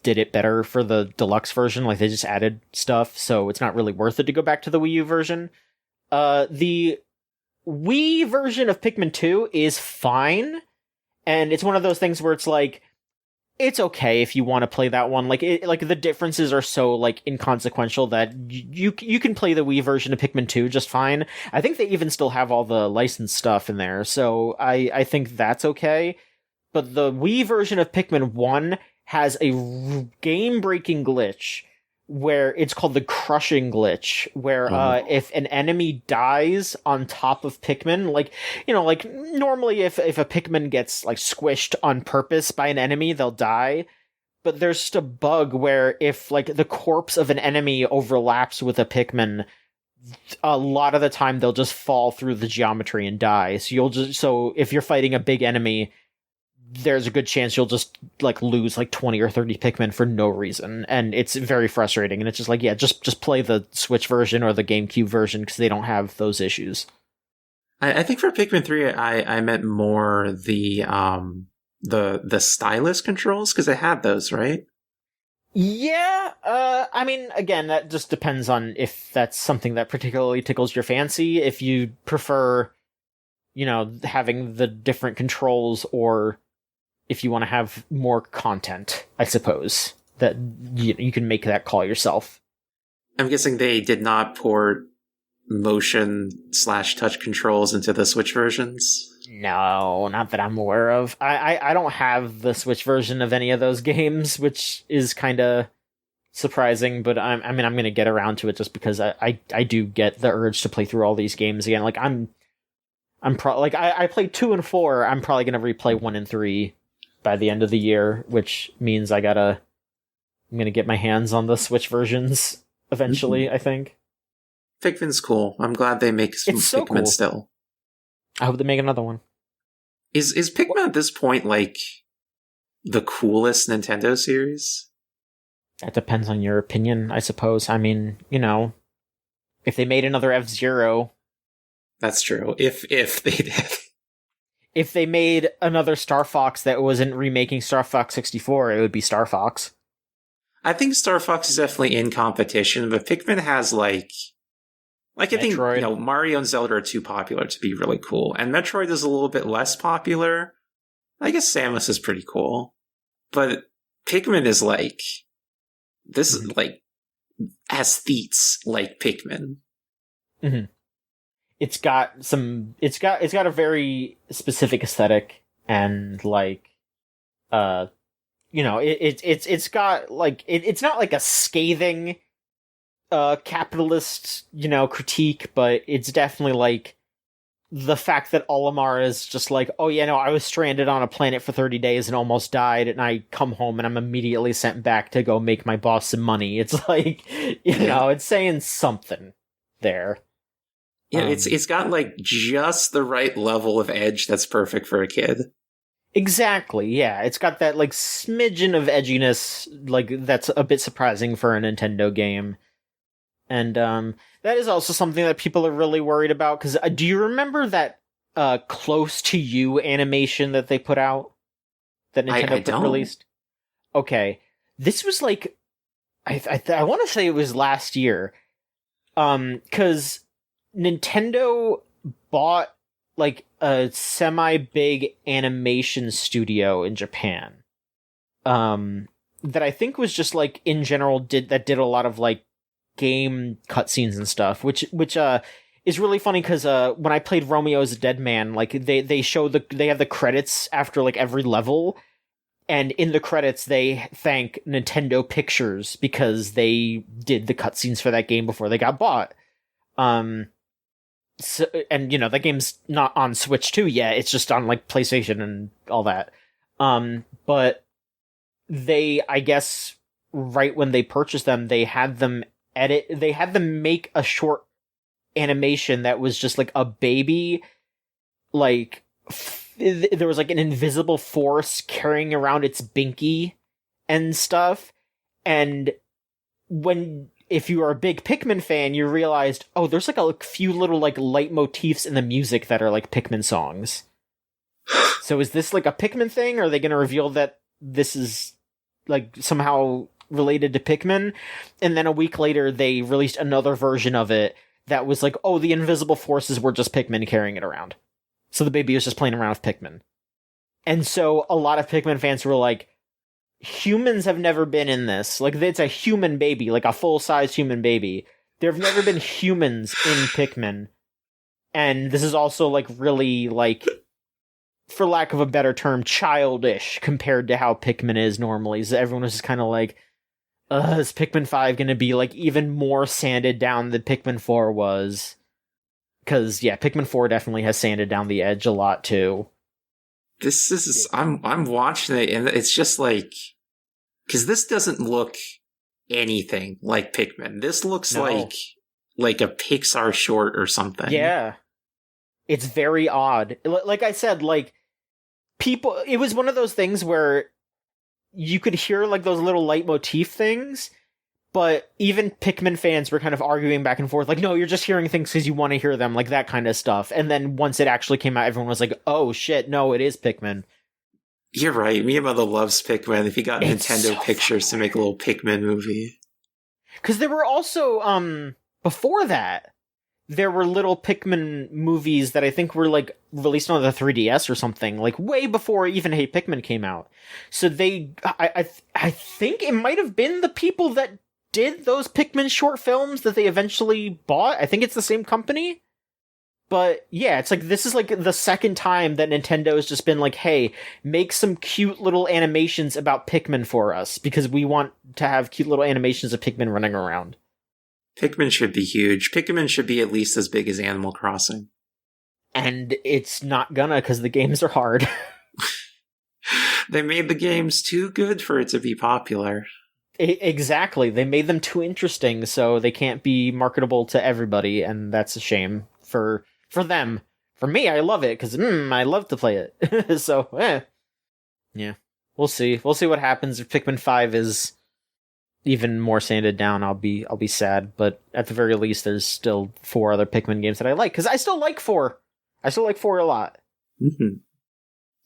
did it better for the deluxe version. Like, they just added stuff, so it's not really worth it to go back to the Wii U version. The Wii version of Pikmin 2 is fine, and it's one of those things where it's like, it's okay if you want to play that one. Like, the differences are so, like, inconsequential that you can play the Wii version of Pikmin 2 just fine. I think they even still have all the licensed stuff in there, so I think that's okay. But the Wii version of Pikmin 1 has a game-breaking glitch where it's called the crushing glitch, where if an enemy dies on top of Pikmin, like, normally if a Pikmin gets, like, squished on purpose by an enemy, they'll die. But there's just a bug where if, like, the corpse of an enemy overlaps with a Pikmin, a lot of the time they'll just fall through the geometry and die. So if you're fighting a big enemy, there's a good chance you'll just, like, lose, like, 20 or 30 Pikmin for no reason, and it's very frustrating, and it's just like, yeah, just play the Switch version or the GameCube version, because they don't have those issues. I think for Pikmin 3, I meant more the stylus controls, because it had those, right? Yeah, again, that just depends on if that's something that particularly tickles your fancy. If you prefer, having the different controls, or if you want to have more content, I suppose, that you can make that call yourself. I'm guessing they did not port motion/touch controls into the Switch versions? No, not that I'm aware of. I don't have the Switch version of any of those games, which is kind of surprising, but I'm going to get around to it just because I do get the urge to play through all these games again. Like, I played 2 and 4. I'm probably going to replay 1 and 3 by the end of the year, which means I'm going to get my hands on the Switch versions eventually, I think. Pikmin's cool. I'm glad they make some so Pikmin cool. still. I hope they make another one. Is Pikmin at this point, like, the coolest Nintendo series? That depends on your opinion, I suppose. I mean, if they made another F-Zero... That's true. If they did. If they made another Star Fox that wasn't remaking Star Fox 64, it would be Star Fox. I think Star Fox is definitely in competition, but Pikmin has, like I think, Mario and Zelda are too popular to be really cool, and Metroid is a little bit less popular. I guess Samus is pretty cool, but Pikmin is like, this is like aesthetes like Pikmin. Mm-hmm. It's got a very specific aesthetic, and like, it's got like, it's not like a scathing capitalist, critique, but it's definitely like the fact that Olimar is just like, oh yeah, no, I was stranded on a planet for 30 days and almost died, and I come home and I'm immediately sent back to go make my boss some money. It's like, you know, it's saying something there. Yeah, it's got like just the right level of edge that's perfect for a kid. Exactly, yeah. It's got that like smidgen of edginess, like that's a bit surprising for a Nintendo game. And that is also something that people are really worried about, because do you remember that Close to You animation that they put out? That Nintendo released? Okay. This was like, I want to say it was last year. Because Nintendo bought like a semi-big animation studio in Japan. That I think was just like, in general, did a lot of like game cutscenes and stuff, which is really funny, because when I played Romeo as a Dead Man, like they show they have the credits after like every level, and in the credits they thank Nintendo Pictures because they did the cutscenes for that game before they got bought. So, and you know, that game's not on Switch 2 yet, it's just on like PlayStation and all that. But they, I guess, right when they purchased them, they had them make a short animation that was just like a baby, like there was like an invisible force carrying around its binky and stuff. And if you are a big Pikmin fan, you realized, oh, there's like a few little like leitmotifs in the music that are like Pikmin songs. So is this like a Pikmin thing? Or are they going to reveal that this is like somehow related to Pikmin? And then a week later they released another version of it that was like, oh, the invisible forces were just Pikmin carrying it around, so the baby was just playing around with Pikmin. And so a lot of Pikmin fans were like, humans have never been in this, like it's a human baby, like a full-size human baby. There have never been humans in Pikmin, and this is also like really, like, for lack of a better term, childish compared to how Pikmin is normally. So everyone was just kind of like, is Pikmin 5 going to be like even more sanded down than Pikmin 4 was? Because yeah, Pikmin 4 definitely has sanded down the edge a lot too. This is I'm watching it, and it's just like, because this doesn't look anything like Pikmin. This looks like a Pixar short or something. Yeah, it's very odd. Like I said, like people, it was one of those things where you could hear like those little leitmotif things, but even Pikmin fans were kind of arguing back and forth, like, no, you're just hearing things because you want to hear them, like that kind of stuff. And then once it actually came out, everyone was like, oh shit, no, it is Pikmin. You're right. Miyamoto loves Pikmin. If he got Nintendo Pictures to make a little Pikmin movie. Because there were also, before that, there were little Pikmin movies that I think were like released on the 3DS or something, like way before even Hey Pikmin came out. So I think it might have been the people that did those Pikmin short films that they eventually bought. I think it's the same company. But yeah, it's like, this is like the second time that Nintendo has just been like, hey, make some cute little animations about Pikmin for us, because we want to have cute little animations of Pikmin running around. Pikmin should be huge. Pikmin should be at least as big as Animal Crossing. And it's not gonna, because the games are hard. They made the games too good for it to be popular. Exactly. They made them too interesting, so they can't be marketable to everybody, and that's a shame for them. For me, I love it, because I love to play it. So, yeah. We'll see. We'll see what happens if Pikmin 5 is even more sanded down. I'll be sad, but at the very least, there's still 4 other Pikmin games that I like, because I still like 4. I still like 4 a lot. Mm-hmm.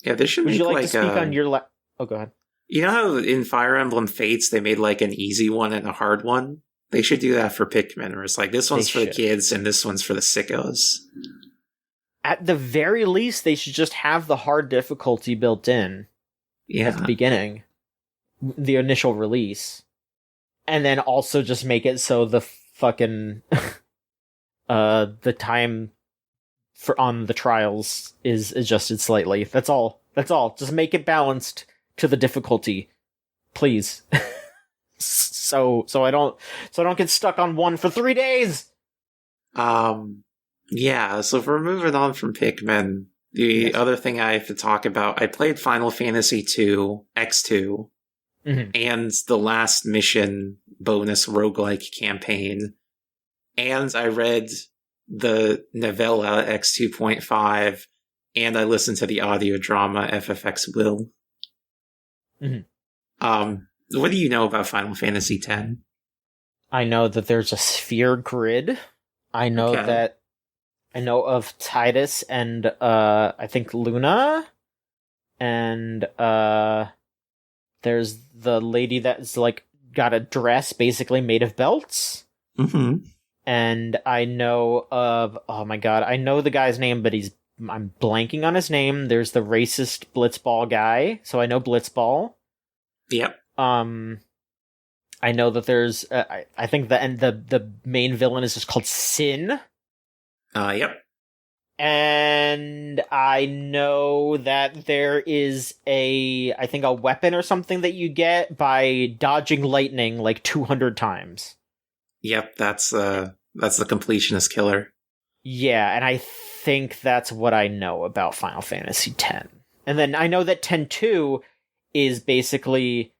Yeah, they should. Would you like to speak on your? Oh, go ahead. You know how in Fire Emblem Fates they made like an easy one and a hard one? They should do that for Pikmin, where it's like, this one's for the kids and this one's for the sickos. At the very least, they should just have the hard difficulty built in at the beginning, the initial release. And then also just make it so the fucking the time for on the trials is adjusted slightly. That's all. Just make it balanced to the difficulty, please. so I don't get stuck on one for 3 days. Yeah, so if we're moving on from Pikmin, the other thing I have to talk about, I played Final Fantasy II X2 and the last mission bonus roguelike campaign, and I read the novella X2.5, and I listened to the audio drama FFX Will. What do you know about Final Fantasy X? I know that there's a sphere grid. I know of Titus and I think Luna, and there's the lady that's like got a dress basically made of belts. And I know of, oh my god, I know the guy's name, but I'm blanking on his name. There's the racist Blitzball guy, so I know Blitzball. Yep. I know that there's, I think the main villain is just called Sin. Yep. And I know that there is I think a weapon or something that you get by dodging lightning like 200 times. Yep, that's the completionist killer. Yeah, and I think that's what I know about Final Fantasy X. And then I know that 10-2 is basically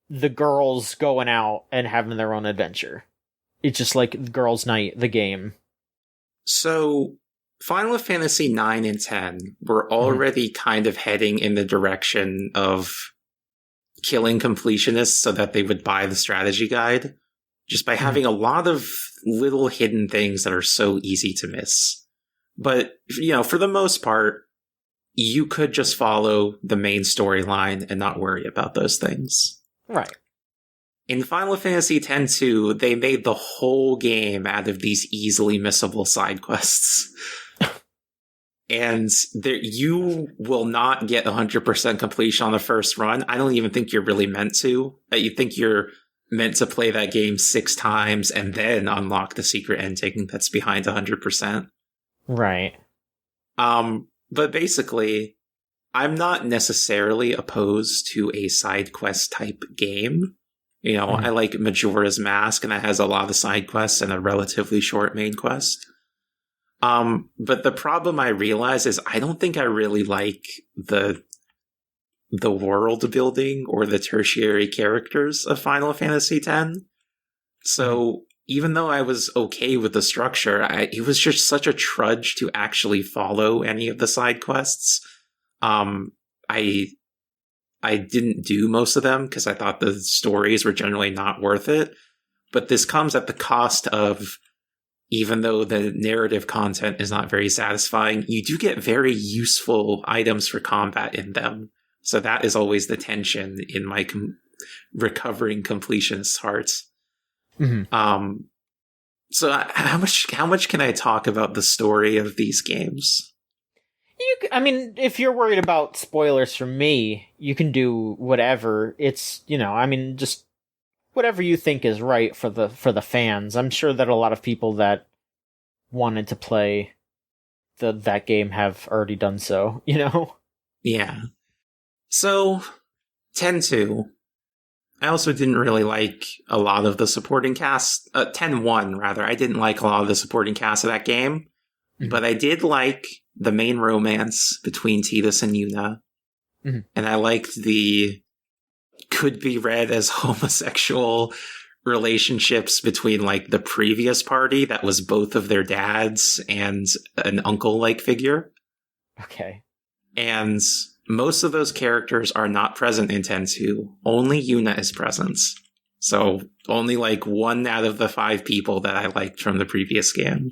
the girls going out and having their own adventure. It's just like Girls' Night, the game. So, Final Fantasy 9 and 10 were already kind of heading in the direction of killing completionists so that they would buy the strategy guide, just by having a lot of little hidden things that are so easy to miss. But, for the most part, you could just follow the main storyline and not worry about those things. Right. In Final Fantasy X-2, they made the whole game out of these easily missable side quests. And you will not get 100% completion on the first run. I don't even think you're really meant to. You think you're meant to play that game 6 times and then unlock the secret ending that's behind 100%. Right. But basically, I'm not necessarily opposed to a side quest type game. I like Majora's Mask, and that has a lot of side quests and a relatively short main quest. But the problem I realize is I don't think I really like the world building or the tertiary characters of Final Fantasy X. So even though I was okay with the structure, it was just such a trudge to actually follow any of the side quests. I didn't do most of them because I thought the stories were generally not worth it. But this comes at the cost of, even though the narrative content is not very satisfying, you do get very useful items for combat in them. So that is always the tension in my recovering completionist hearts. So how much can I talk about the story of these games? If you're worried about spoilers from me, you can do whatever. It's, just whatever you think is right for the fans. I'm sure that a lot of people that wanted to play that game have already done so, Yeah. So, 10-2. I also didn't really like a lot of the supporting cast. 10-1, rather. I didn't like a lot of the supporting cast of that game. But I did like the main romance between Tidus and Yuna. And I liked the could be read as homosexual relationships between like the previous party that was both of their dads and an uncle-like figure. Okay. And most of those characters are not present in 10-2. Only Yuna is present. So only like 1 out of the 5 people that I liked from the previous game.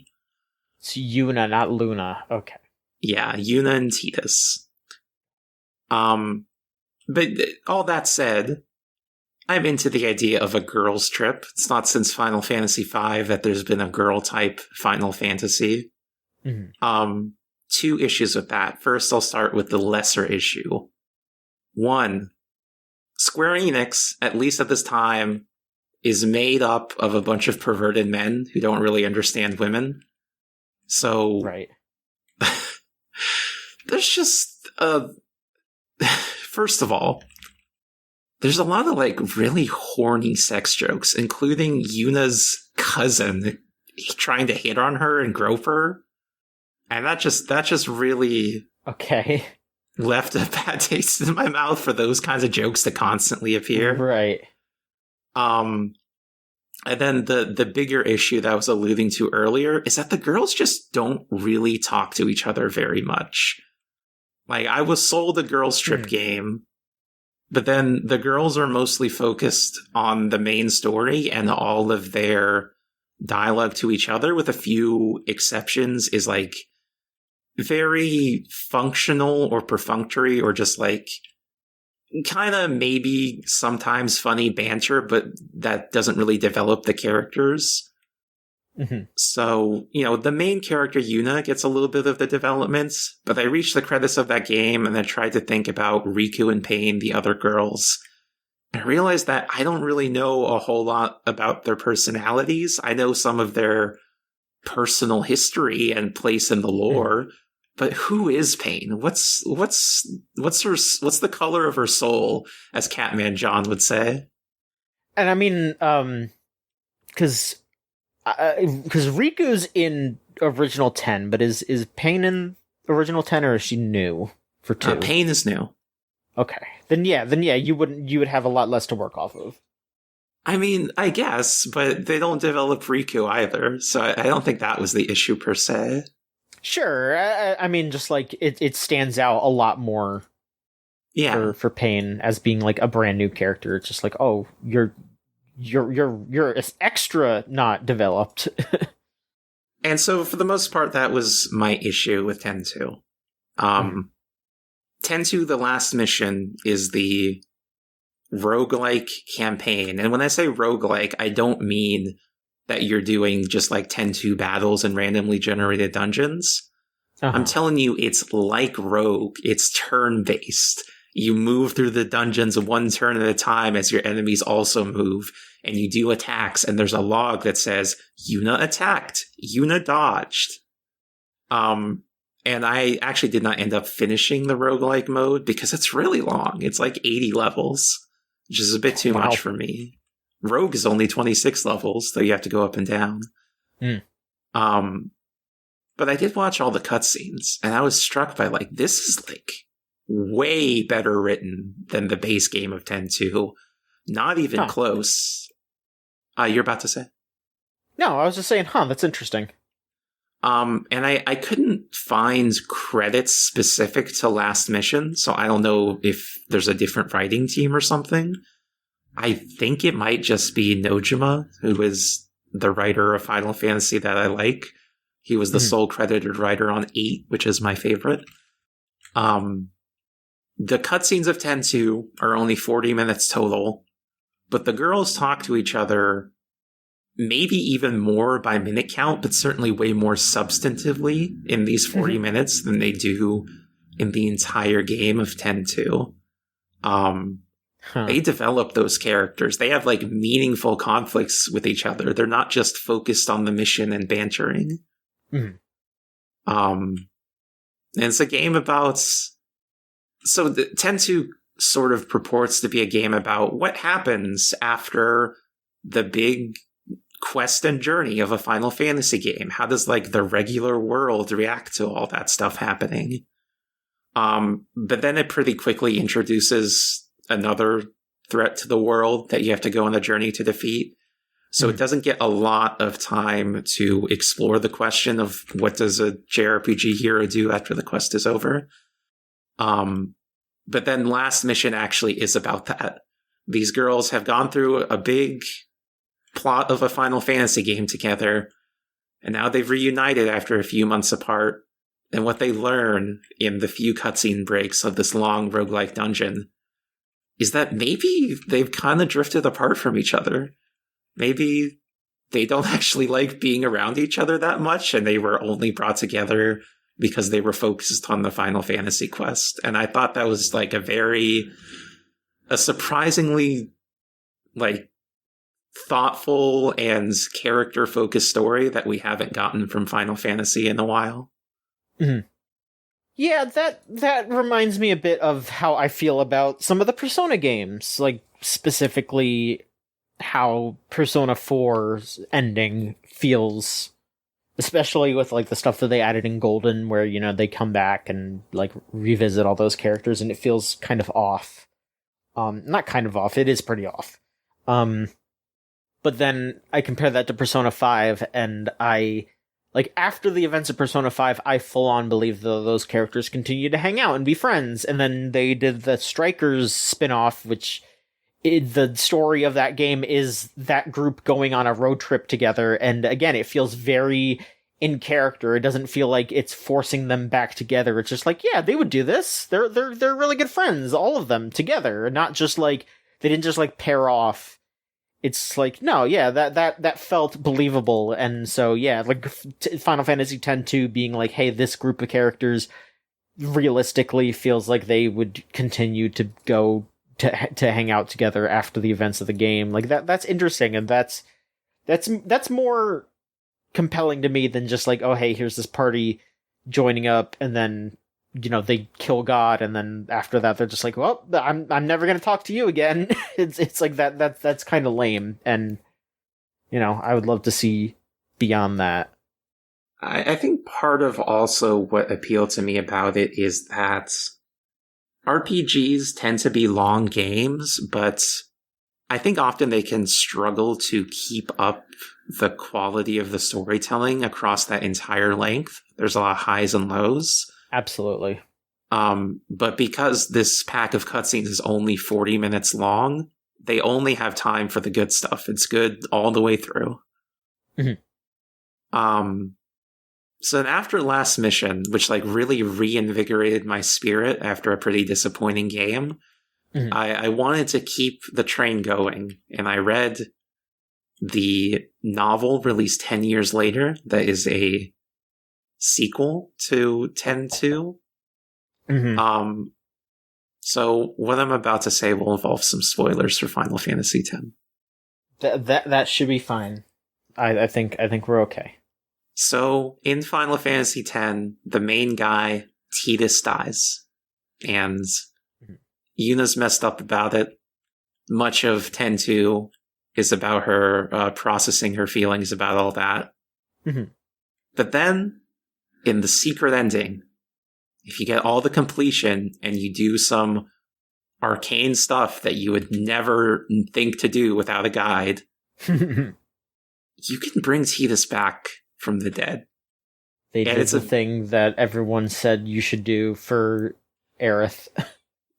It's Yuna, not Luna. Okay. Yeah, Yuna and Tidus. But all that said, I'm into the idea of a girls' trip. It's not since Final Fantasy V that there's been a girl-type Final Fantasy. 2 issues with that. First, I'll start with the lesser issue. 1, Square Enix, at least at this time, is made up of a bunch of perverted men who don't really understand women. So, right. There's just, first of all, there's a lot of like really horny sex jokes, including Yuna's cousin trying to hit on her and grope her. And that just really Okay. left a bad taste in my mouth for those kinds of jokes to constantly appear. Right. Um, and then the bigger issue that I was alluding to earlier is that the girls just don't really talk to each other very much. Like, I was sold a girls trip game, but then the girls are mostly focused on the main story, and all of their dialogue to each other, with a few exceptions, is like very functional or perfunctory, or just like kind of maybe sometimes funny banter, but that doesn't really develop the characters. Mm-hmm. So, the main character, Yuna, gets a little bit of the development, but I reached the credits of that game and then tried to think about Riku and Pain, the other girls. And I realized that I don't really know a whole lot about their personalities. I know some of their personal history and place in the lore, but who is Pain? What's the color of her soul, as Catman John would say? And I mean, because Riku's in original 10, but is Pain in original 10, or is she new for 2? Pain is new. Okay. Then yeah, you would have a lot less to work off of. I mean, I guess, but they don't develop Riku either, so I don't think that was the issue per se. Sure. I mean, just like it stands out a lot more. Yeah. For Pain as being like a brand new character. It's just like, oh, you're extra not developed. And so for the most part, that was my issue with 10-2. 10-2, the last mission, is the roguelike campaign. And when I say roguelike, I don't mean that you're doing just like 10-2 battles and randomly generated dungeons. I'm telling you, it's like Rogue. It's turn-based. You move through the dungeons one turn at a time as your enemies also move, and you do attacks, and there's a log that says, Yuna attacked, Yuna dodged. And I actually did not end up finishing the roguelike mode because it's really long. It's like 80 levels, which is a bit too much for me. Rogue is only 26 levels, though you have to go up and down. But I did watch all the cutscenes, and I was struck by, like, this is, like, way better written than the base game of 10-2. Not even close. You're about to say? No, I was just saying, that's interesting. And I couldn't find credits specific to last mission, so I don't know if there's a different writing team or something. I think it might just be Nojima, who is the writer of Final Fantasy that I like. He was the sole credited writer on 8, which is my favorite. The cutscenes of 10-2 are only 40 minutes total, but the girls talk to each other maybe even more by minute count, but certainly way more substantively in these 40 minutes than they do in the entire game of 10-2. They develop those characters. They have, like, meaningful conflicts with each other. They're not just focused on the mission and bantering. And it's a game about... So the 10-2 sort of purports to be a game about what happens after the big quest and journey of a Final Fantasy game. How does, like, the regular world react to all that stuff happening? But then it pretty quickly introduces another threat to the world that you have to go on a journey to defeat. So it doesn't get a lot of time to explore the question of what does a JRPG hero do after the quest is over. But then last mission actually is about that. These girls have gone through a big plot of a Final Fantasy game together, and now they've reunited after a few months apart. And what they learn in the few cutscene breaks of this long roguelike dungeon is that maybe they've kind of drifted apart from each other. Maybe they don't actually like being around each other that much, and they were only brought together because they were focused on the Final Fantasy quest. And I thought that was, like, a surprisingly, like, thoughtful and character-focused story that we haven't gotten from Final Fantasy in a while. Yeah, that reminds me a bit of how I feel about some of the Persona games, like, specifically how Persona 4's ending feels especially with like the stuff that they added in Golden, where they come back and like revisit all those characters, and it feels kind of off. Not kind of off; it is pretty off. But then I compare that to Persona 5, and I like after the events of Persona 5, I full on believe those characters continue to hang out and be friends, and then they did the Strikers spin-off, which the story of that game is that group going on a road trip together, and again, it feels very in character. It doesn't feel like it's forcing them back together. It's just like, yeah, they would do this. They're really good friends, all of them together, not just like they didn't just like pair off. It's like, no, yeah, that felt believable, and so yeah, like Final Fantasy X-2 being like, hey, this group of characters realistically feels like they would continue to go to hang out together after the events of the game. Like that's interesting, and that's more compelling to me than just like, oh, hey, here's this party joining up, and then they kill God, and then after that they're just like, well, I'm never gonna talk to you again. it's like that's kind of lame, and I would love to see beyond that. I think part of also what appealed to me about it is that RPGs tend to be long games, but I think often they can struggle to keep up the quality of the storytelling across that entire length. There's a lot of highs and lows. Absolutely. But because this pack of cutscenes is only 40 minutes long, they only have time for the good stuff. It's good all the way through. Mm-hmm. So then after last mission, which like really reinvigorated my spirit after a pretty disappointing game, mm-hmm. I wanted to keep the train going, and I read the novel released 10 years later that is a sequel to 10-2. Mm-hmm. So what I'm about to say will involve some spoilers for Final Fantasy X. That should be fine. I think we're okay. So in Final Fantasy X, the main guy, Tidus, dies. And mm-hmm. Yuna's messed up about it. Much of 10-2 is about her processing her feelings about all that. Mm-hmm. But then, in the secret ending, if you get all the completion and you do some arcane stuff that you would never think to do without a guide, you can bring Tidus back from the dead. They did the thing that everyone said you should do for Aerith.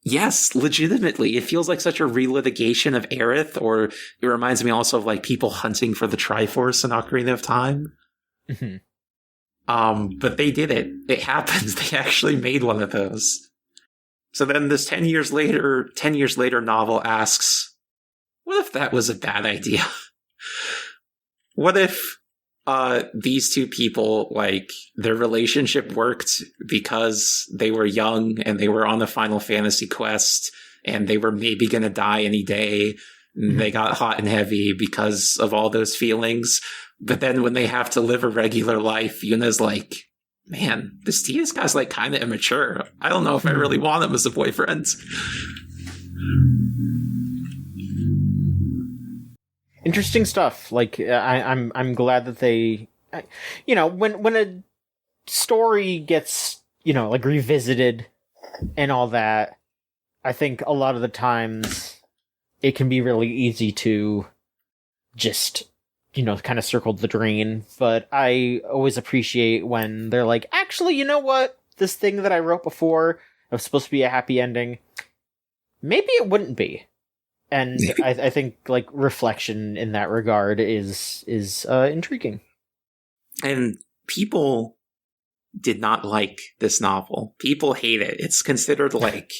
Yes, legitimately. It feels like such a relitigation of Aerith, or it reminds me also of like people hunting for the Triforce in Ocarina of Time. Mm-hmm. But they did it. It happened. They actually made one of those. So then this 10 years later novel asks, what if that was a bad idea? What if these two people, like, their relationship worked because they were young and they were on a Final Fantasy quest and they were maybe going to die any day. And they got hot and heavy because of all those feelings. But then when they have to live a regular life, Yuna's like, man, this Tidus guy's like kind of immature. I don't know if I really want him as a boyfriend. Interesting stuff. Like, I'm glad that they, when a story gets, like revisited and all that, I think a lot of the times it can be really easy to just, kind of circle the drain. But I always appreciate when they're like, actually, you know what? This thing that I wrote before was supposed to be a happy ending. Maybe it wouldn't be. And I think like reflection in that regard is intriguing. And people did not like this novel. People hate it. It's considered like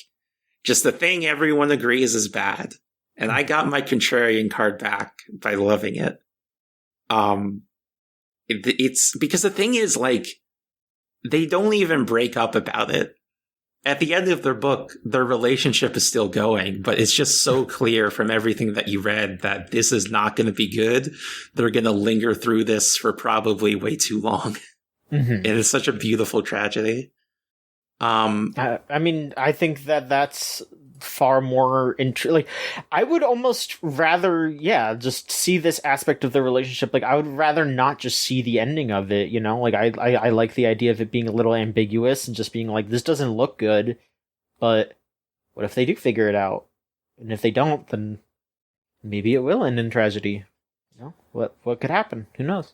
just the thing everyone agrees is bad. And I got my contrarian card back by loving it. It's because the thing is, like, they don't even break up about it. At the end of their book, their relationship is still going, but it's just so clear from everything that you read that this is not going to be good. They're going to linger through this for probably way too long. Mm-hmm. And it's such a beautiful tragedy. I mean, I think that's far more like, I would almost rather, yeah, just see this aspect of the relationship. Like, I would rather not just see the ending of it, you know? Like, I like the idea of it being a little ambiguous and just being like, this doesn't look good, but what if they do figure it out? And if they don't, then maybe it will end in tragedy. You know? What could happen? Who knows?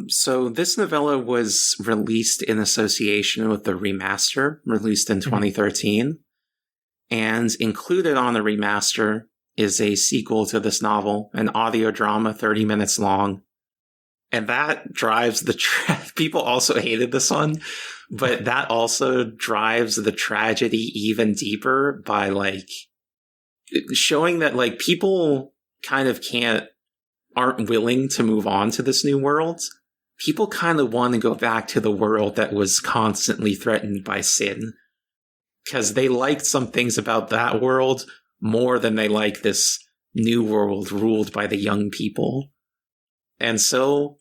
So this novella was released in association with the remaster, released in 2013. And included on the remaster is a sequel to this novel, an audio drama 30 minutes long. And that drives the people also hated this one, but that also drives the tragedy even deeper by like showing that like people kind of aren't willing to move on to this new world. People kind of want to go back to the world that was constantly threatened by sin, because they liked some things about that world more than they like this new world ruled by the young people. And so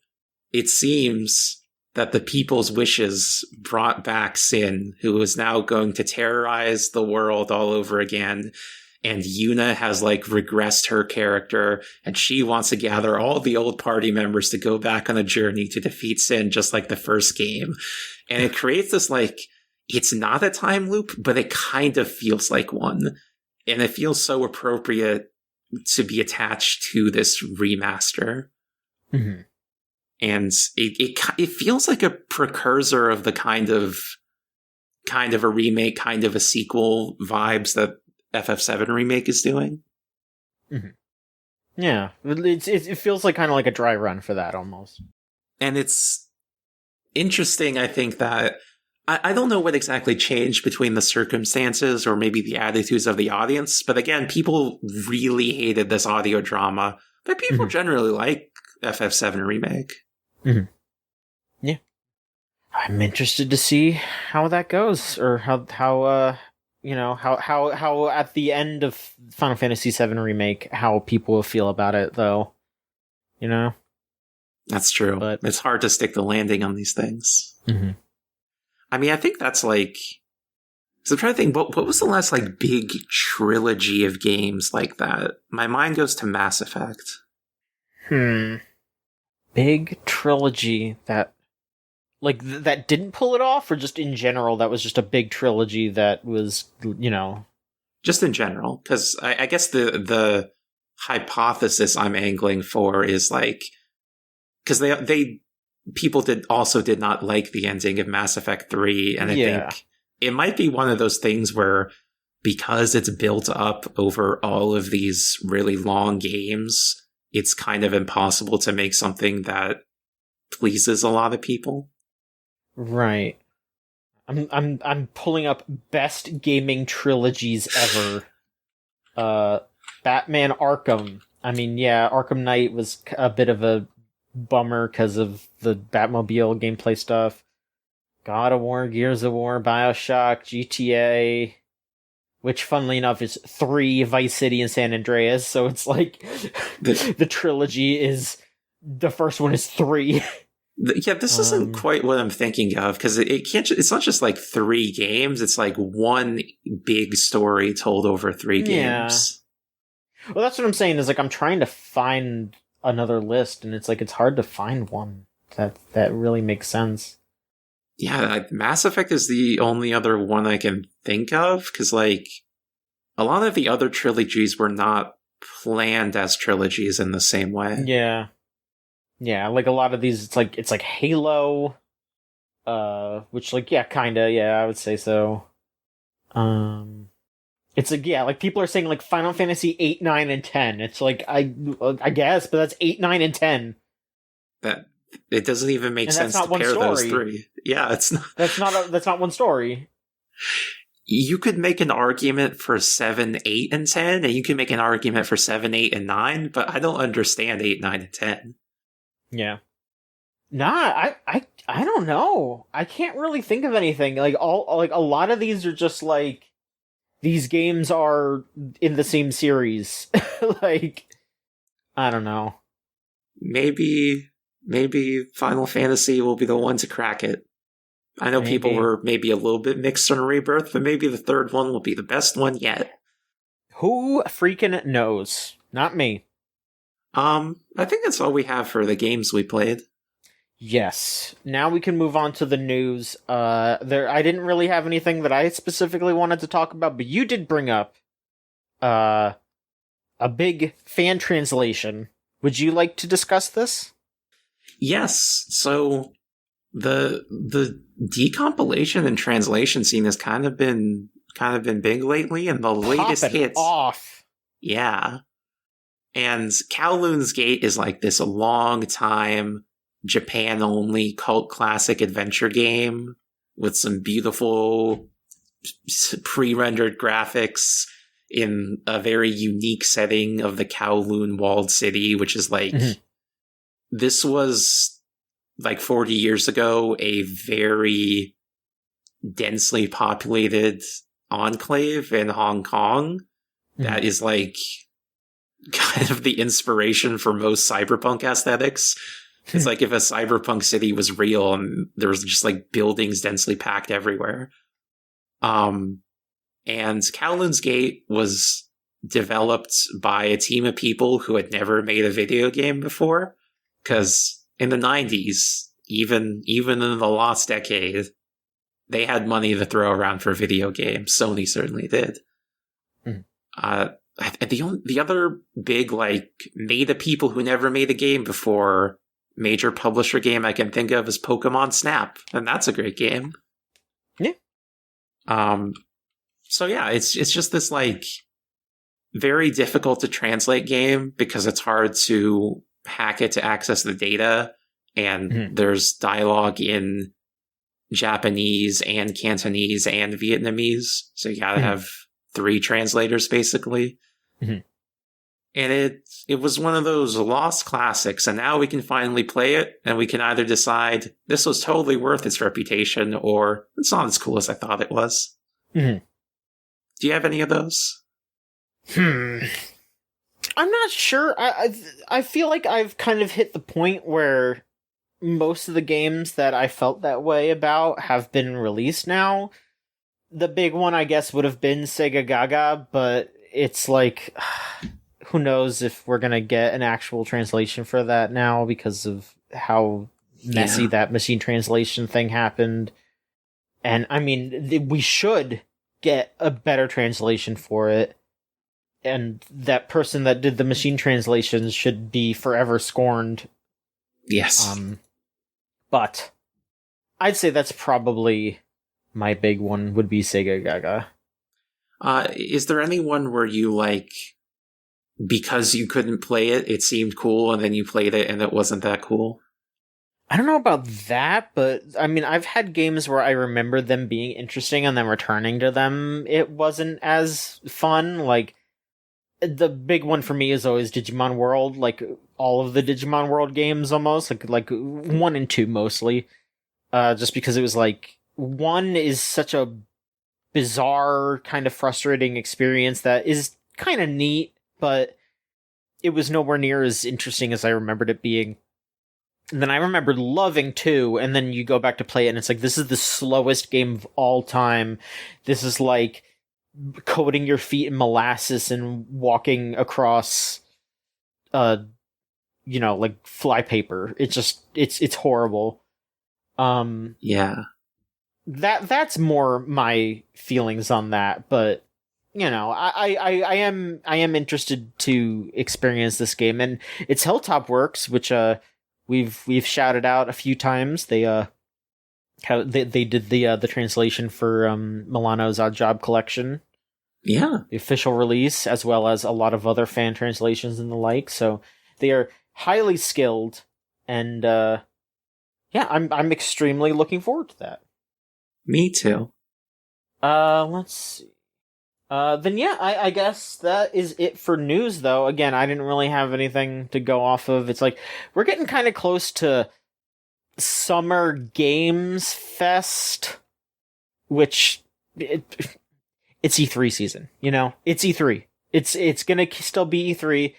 it seems that the people's wishes brought back Sin, who is now going to terrorize the world all over again. And Yuna has like regressed her character, and she wants to gather all the old party members to go back on a journey to defeat Sin, just like the first game. And it creates this like, it's not a time loop, but it kind of feels like one. And it feels so appropriate to be attached to this remaster. Mm-hmm. And it feels like a precursor of the kind of a remake, kind of a sequel vibes that FF7 remake is doing. Mm-hmm. Yeah, it feels like kind of like a dry run for that almost. And it's interesting, I think, that I don't know what exactly changed between the circumstances or maybe the attitudes of the audience, but again, people really hated this audio drama, but people generally like FF7 remake. Mm-hmm. Yeah. I'm interested to see how that goes, or how you know, how at the end of Final Fantasy VII Remake, how people will feel about it, though. You know? That's true. But it's hard to stick the landing on these things. Mm-hmm. I mean, I think that's like... So I'm trying to think, what was the last like big trilogy of games like that? My mind goes to Mass Effect. Big trilogy that... Like, that didn't pull it off, or just in general, that was just a big trilogy that was, you know... Just in general, because I guess the hypothesis I'm angling for is like... Because people did not like the ending of Mass Effect 3, and I think it might be one of those things where, because it's built up over all of these really long games, it's kind of impossible to make something that pleases a lot of people. Right. I'm pulling up best gaming trilogies ever. Batman Arkham. I mean, yeah, Arkham Knight was a bit of a bummer because of the Batmobile gameplay stuff. God of War, Gears of War, BioShock, GTA, which funnily enough is 3, Vice City, and San Andreas, so it's like the trilogy is, the first one is 3. Yeah, this isn't quite what I'm thinking of, because it's not just like 3 games, it's like one big story told over 3 games. Well, that's what I'm saying, is like I'm trying to find another list, and it's like it's hard to find one that really makes sense. Yeah, Mass Effect is the only other one I can think of, because like a lot of the other trilogies were not planned as trilogies in the same way. Yeah, like a lot of these, it's like Halo, which like, yeah, kinda, yeah, I would say so. It's like, yeah, like people are saying like Final Fantasy 8, 9, and 10. It's like, I guess, but that's 8, 9, and 10. That it doesn't even make sense to pair those 3. Yeah, it's not. That's not one story. You could make an argument for 7, 8, and 10, and you can make an argument for 7, 8, and 9, but I don't understand 8, 9, and 10. Yeah. Nah, I don't know. I can't really think of anything. Like a lot of these are just like, these games are in the same series. Like, I don't know. Maybe Final Fantasy will be the one to crack it. I know people Maybe. were maybe a little bit mixed on Rebirth, but maybe the third one will be the best one yet. Who freaking knows? Not me. I think that's all we have for the games we played. Yes. Now we can move on to the news. I didn't really have anything that I specifically wanted to talk about, but you did bring up uh a big fan translation. Would you like to discuss this? Yes, so the decompilation and translation scene has kind of been big lately, and the latest Popping hits. off. Yeah. And Kowloon's Gate is like this long time Japan only cult classic adventure game with some beautiful pre-rendered graphics in a very unique setting of the Kowloon walled city, which is like this was like 40 years ago a very densely populated enclave in Hong Kong that is like kind of the inspiration for most cyberpunk aesthetics. It's like if a cyberpunk city was real and there was just like buildings densely packed everywhere. And Kowloon's Gate was developed by a team of people who had never made a video game before. Because in the 90s, even in the last decade, they had money to throw around for video games. Sony certainly did. The other big, like, made a people who never made a game before major publisher game I can think of is Pokemon Snap, and that's a great game. Yeah. So yeah, it's just this, like, very difficult to translate game because it's hard to hack it to access the data, and there's dialogue in Japanese and Cantonese and Vietnamese, so you gotta have 3 translators, basically. And it was one of those lost classics, and now we can finally play it, and we can either decide this was totally worth its reputation, or it's not as cool as I thought it was. Do you have any of those? I'm not sure. I feel like I've kind of hit the point where most of the games that I felt that way about have been released now. The big one, I guess, would have been Sega Gaga, but it's like, who knows if we're gonna get an actual translation for that now because of how messy that machine translation thing happened. And I mean, we should get a better translation for it. And that person that did the machine translations should be forever scorned. Yes. But I'd say that's probably my big one, would be Sega Gaga. Is there anyone where you, like, because you couldn't play it, it seemed cool, and then you played it and it wasn't that cool? I don't know about that, but I mean, I've had games where I remember them being interesting and then returning to them, it wasn't as fun. Like, the big one for me is always Digimon World, like all of the Digimon World games almost, like 1 and 2 mostly. Just because it was like, 1 is such a bizarre, kind of frustrating experience that is kind of neat, but it was nowhere near as interesting as I remembered it being. And then I remember loving 2, and then you go back to play it, and it's like, this is the slowest game of all time. This is like coating your feet in molasses and walking across, like flypaper. It's horrible. Yeah. That's more my feelings on that, but I am interested to experience this game, and it's Hilltop Works, which we've shouted out a few times. They did the translation for Milano's Odd Job Collection. Yeah. The official release, as well as a lot of other fan translations and the like. So they are highly skilled, and I'm extremely looking forward to that. Me too. Let's see. I guess that is it for news, though. Again, I didn't really have anything to go off of. It's like, we're getting kind of close to Summer Games Fest, which, it's E3 season, It's E3. It's gonna still be E3,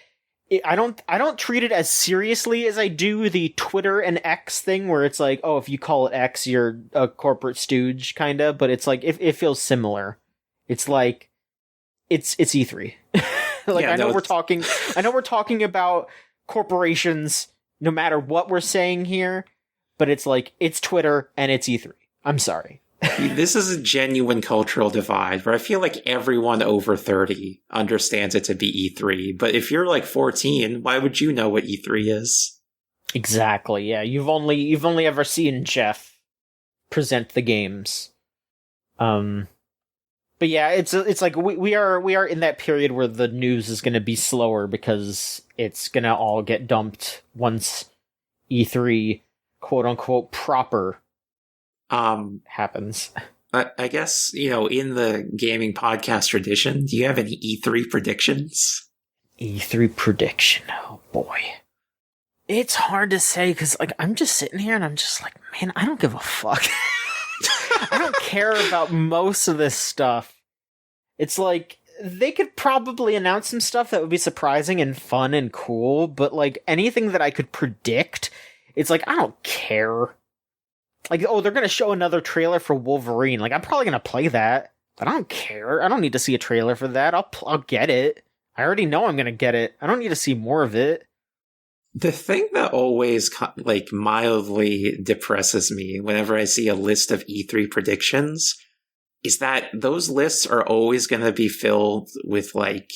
I don't treat it as seriously as I do the Twitter and X thing, where it's like, oh, if you call it X, you're a corporate stooge, kind of. But it's like it feels similar. It's like it's E3. Like Yeah, no, I know we're talking about corporations, no matter what we're saying here. But it's like it's Twitter and it's E3. I'm sorry. this is a genuine cultural divide where I feel like everyone over 30 understands it to be E3. But if you're like 14, why would you know what E3 is? Exactly. Yeah, you've only ever seen Jeff present the games. But yeah, it's like we are in that period where the news is going to be slower because it's going to all get dumped once E3 quote unquote proper happens. I guess, in the gaming podcast tradition, do you have any E3 predictions? E3 prediction. Oh boy. It's hard to say because like I'm just sitting here and I'm just like, man, I don't give a fuck. I don't care about most of this stuff. It's like they could probably announce some stuff that would be surprising and fun and cool, but like anything that I could predict, it's like I don't care. Like, oh, they're going to show another trailer for Wolverine. Like, I'm probably going to play that, but I don't care. I don't need to see a trailer for that. I'll get it. I already know I'm going to get it. I don't need to see more of it. The thing that always, like, mildly depresses me whenever I see a list of E3 predictions is that those lists are always going to be filled with, like,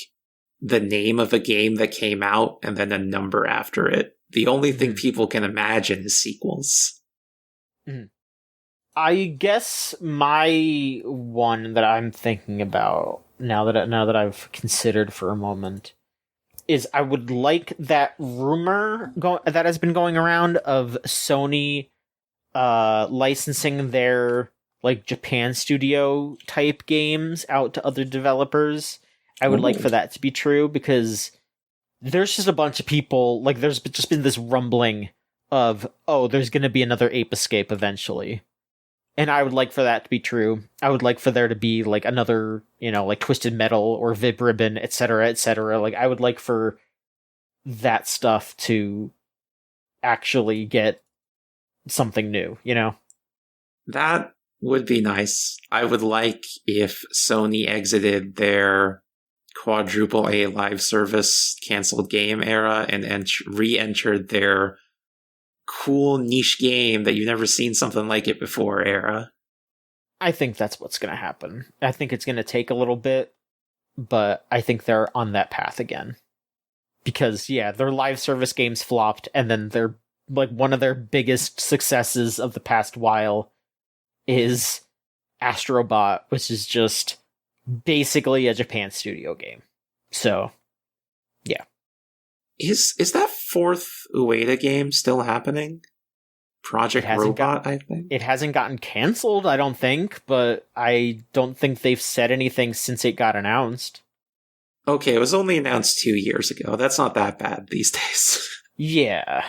the name of a game that came out and then a number after it. The only thing people can imagine is sequels. I guess my one that I'm thinking about now that I've considered for a moment is I would like that rumor that has been going around of Sony licensing their like Japan studio type games out to other developers. I would like for that to be true because there's just a bunch of people, like there's just been this rumbling of, oh, there's going to be another Ape Escape eventually. And I would like for that to be true. I would like for there to be like another, like Twisted Metal or Vib Ribbon, etc., etc. Like I would like for that stuff to actually get something new, That would be nice. I would like if Sony exited their quadruple A live service canceled game era and re-entered their cool niche game that you've never seen something like it before era. I think that's what's going to happen. I think it's going to take a little bit, but I think they're on that path again. Because, yeah, their live service games flopped, and then they're like one of their biggest successes of the past while is Astrobot, which is just basically a Japan studio game. So, yeah. Is that fourth Ueda game still happening? Project Robot, I think? It hasn't gotten canceled, I don't think, but I don't think they've said anything since it got announced. Okay, it was only announced 2 years ago. That's not that bad these days. Yeah.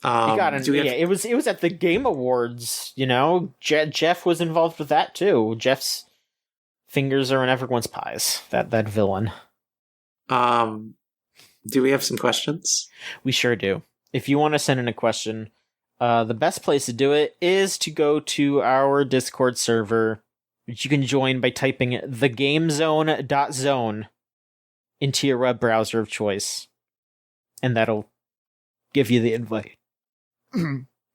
It was at the Game Awards, Jeff was involved with that too. Jeff's fingers are in everyone's pies. That villain. Do we have some questions? We sure do. If you want to send in a question, the best place to do it is to go to our Discord server, which you can join by typing thegamezone.zone into your web browser of choice. And that'll give you the invite.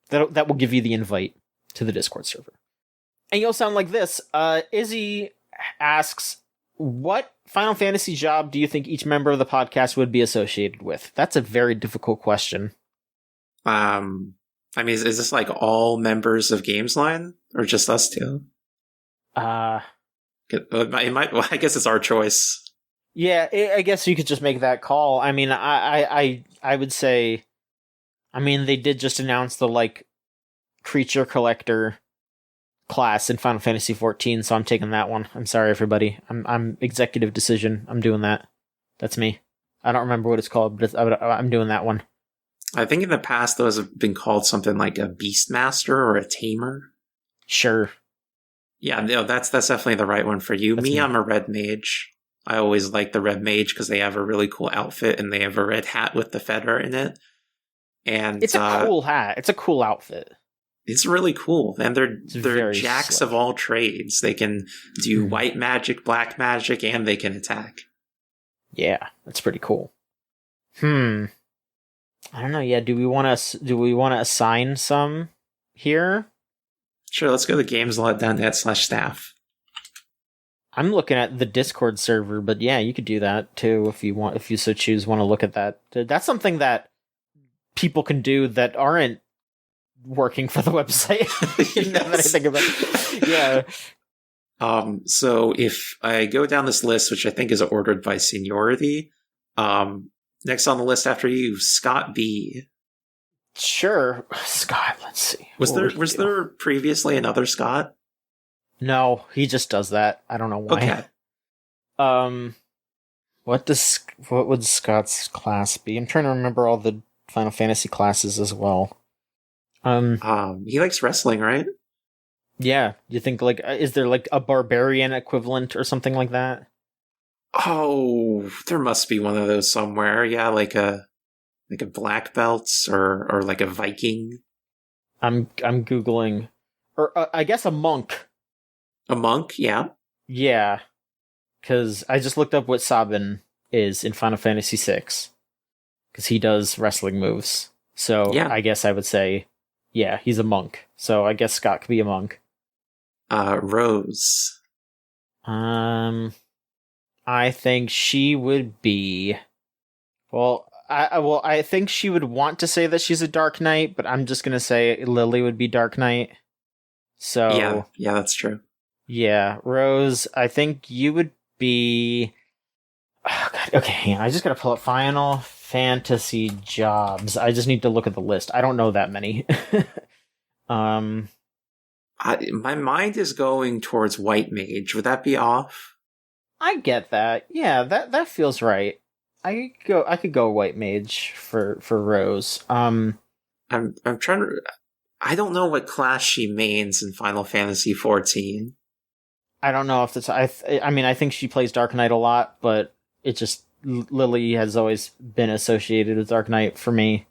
that will give you the invite to the Discord server. And you'll sound like this. Izzy asks, what Final Fantasy job do you think each member of the podcast would be associated with? That's a very difficult question. I mean, is this like all members of Gamesline or just us two? I guess it's our choice. Yeah, I guess you could just make that call. I mean, I would say, I mean, they did just announce the like creature collector class in Final Fantasy XIV, so I'm taking that one. I'm sorry, everybody. I'm executive decision. I'm doing that. That's me. I don't remember what it's called, but I'm doing that one. I think in the past those have been called something like a Beastmaster or a Tamer. Sure. Yeah, no, that's definitely the right one for you. Me, I'm a Red Mage. I always like the red mage because they have a really cool outfit and they have a red hat with the feather in it. And It's a cool hat. It's a cool outfit. It's really cool. And they're jacks slick. of all trades. They can do white magic, black magic, and they can attack. Yeah, that's pretty cool. I don't know. Yeah, do we want to assign some here? Sure, let's go to gamesline.net/staff. I'm looking at the Discord server, but yeah, you could do that too if you so choose. Want to look at that? That's something that people can do that aren't working for the website. Now that I think about it. Yeah. So if I go down this list, which I think is ordered by seniority, next on the list after you, Scott B. Sure, Scott. Let's see. Was there previously another Scott? No, he just does that. I don't know why. Okay. What would Scott's class be? I'm trying to remember all the Final Fantasy classes as well. He likes wrestling, right? Yeah. You think is there like a barbarian equivalent or something like that? Oh, there must be one of those somewhere. Yeah, like a black belt or like a Viking. I'm googling, or I guess a monk. A monk, yeah. Yeah, because I just looked up what Sabin is in Final Fantasy VI, because he does wrestling moves. So yeah. I guess I would say, yeah, he's a monk. So I guess Scott could be a monk. Rose. I think she would be. Well, I think she would want to say that she's a Dark Knight, but I'm just gonna say Lily would be Dark Knight. So yeah, that's true. Yeah, Rose, I think you would be. Oh, God. Okay, hang on. I just gotta pull up Final Fantasy jobs. I just need to look at the list. I don't know that many. My mind is going towards White Mage. Would that be off? I get that. Yeah, that feels right. I could go White Mage for Rose. I'm trying to. I don't know what class she mains in Final Fantasy 14. I don't know if that's. I mean, I think she plays Dark Knight a lot, but it just Lily has always been associated with Dark Knight for me.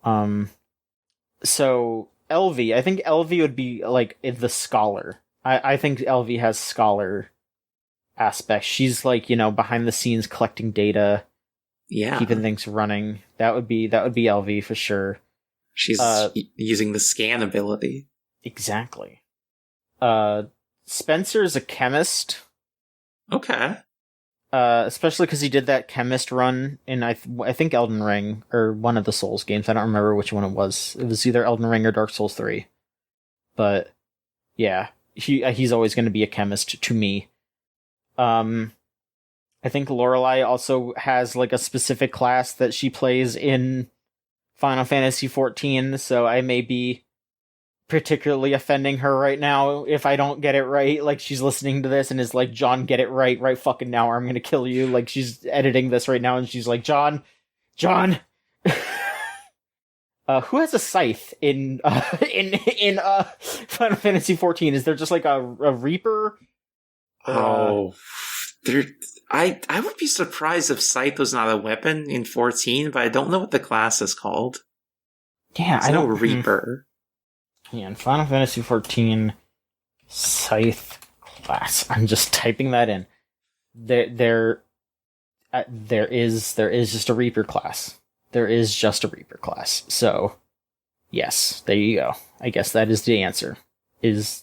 So LV, I think LV would be like the scholar. I think LV has scholar aspects. She's like, behind the scenes collecting data, keeping things running. That would be LV for sure. She's using the scan ability. Exactly. Spencer's a chemist. Okay. Especially because he did that chemist run in I think Elden Ring or one of the Souls games. I don't remember which one it was. It was either Elden Ring or Dark Souls 3. But yeah, he's always going to be a chemist to me. I think Lorelei also has like a specific class that she plays in Final Fantasy XIV, so I may be particularly offending her right now if I don't get it right. Like, she's listening to this and is like, John, get it right fucking now or I'm gonna kill you. Like, she's editing this right now and she's like, John! Who has a scythe in Final Fantasy XIV? Is there just like a Reaper? I would be surprised if scythe was not a weapon in 14, but I don't know what the class is called. Yeah, I don't know. Reaper. Yeah, in Final Fantasy XIV scythe class. I'm just typing that in. There is just a Reaper class. There is just a Reaper class. So, yes, there you go. I guess that is the answer. Is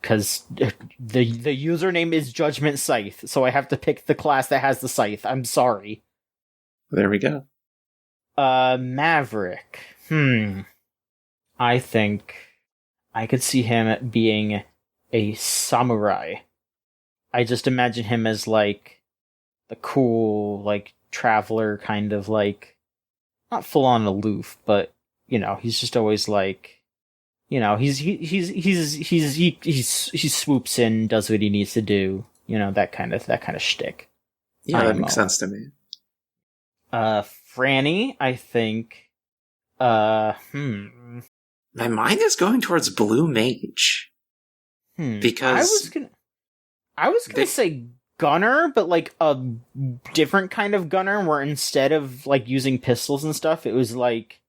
because the username is Judgment Scythe, so I have to pick the class that has the scythe. I'm sorry. There we go. Maverick. I think I could see him being a samurai. I just imagine him as like the cool, like, traveler kind of like, not full on aloof, but he's just always like, he swoops in, does what he needs to do, that kind of shtick. Yeah, that makes sense to me. Franny, I think. My mind is going towards Blue Mage. Because I was gonna say gunner, but like a different kind of gunner, where instead of like using pistols and stuff, it was like,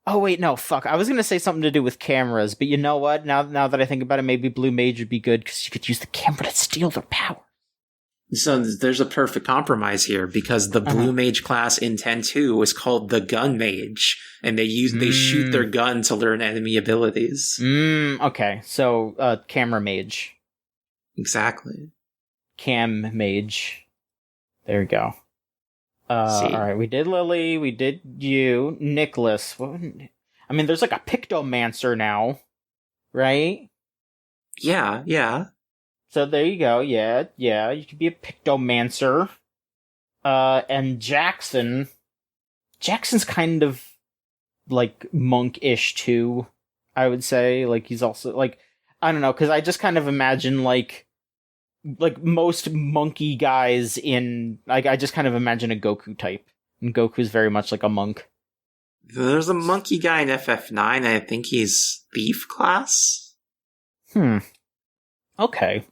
oh wait, no, fuck. I was gonna say something to do with cameras, but you know what? Now that I think about it, maybe Blue Mage would be good because you could use the camera to steal their power. So there's a perfect compromise here, because the Blue Mage class in 10.2 is called the Gun Mage, and they shoot their gun to learn enemy abilities. Okay, so camera mage. Exactly. Cam mage. There we go. Alright, we did Lily, we did you, Nicholas. I mean, there's like a Pictomancer now, right? Yeah. So there you go, yeah, you could be a Pictomancer. And Jackson's kind of, like, monk-ish, too, I would say. Like, he's also, like, I don't know, because I just kind of imagine, like most monkey guys in, like, I just kind of imagine a Goku type. And Goku's very much like a monk. There's a monkey guy in FF9, I think he's Thief class? Okay.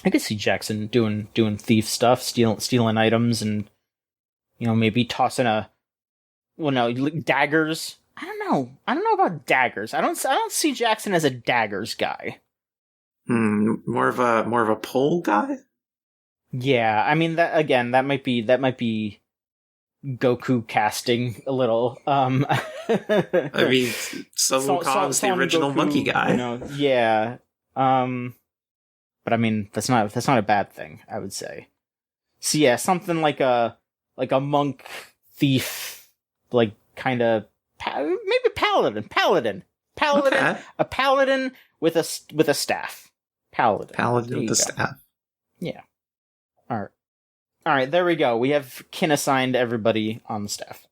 I could see Jackson doing thief stuff, stealing items, and maybe tossing daggers. I don't know about daggers. I don't see Jackson as a daggers guy. More of a pole guy? Yeah, I mean that might be Goku casting a little. I mean, Sun Wukong's the original Goku, monkey guy. Yeah. But I mean, that's not a bad thing, I would say. So yeah, something like a monk thief, like kind of maybe paladin, okay. A paladin with a staff, paladin with a staff. Yeah. All right. There we go. We have kin assigned everybody on the staff.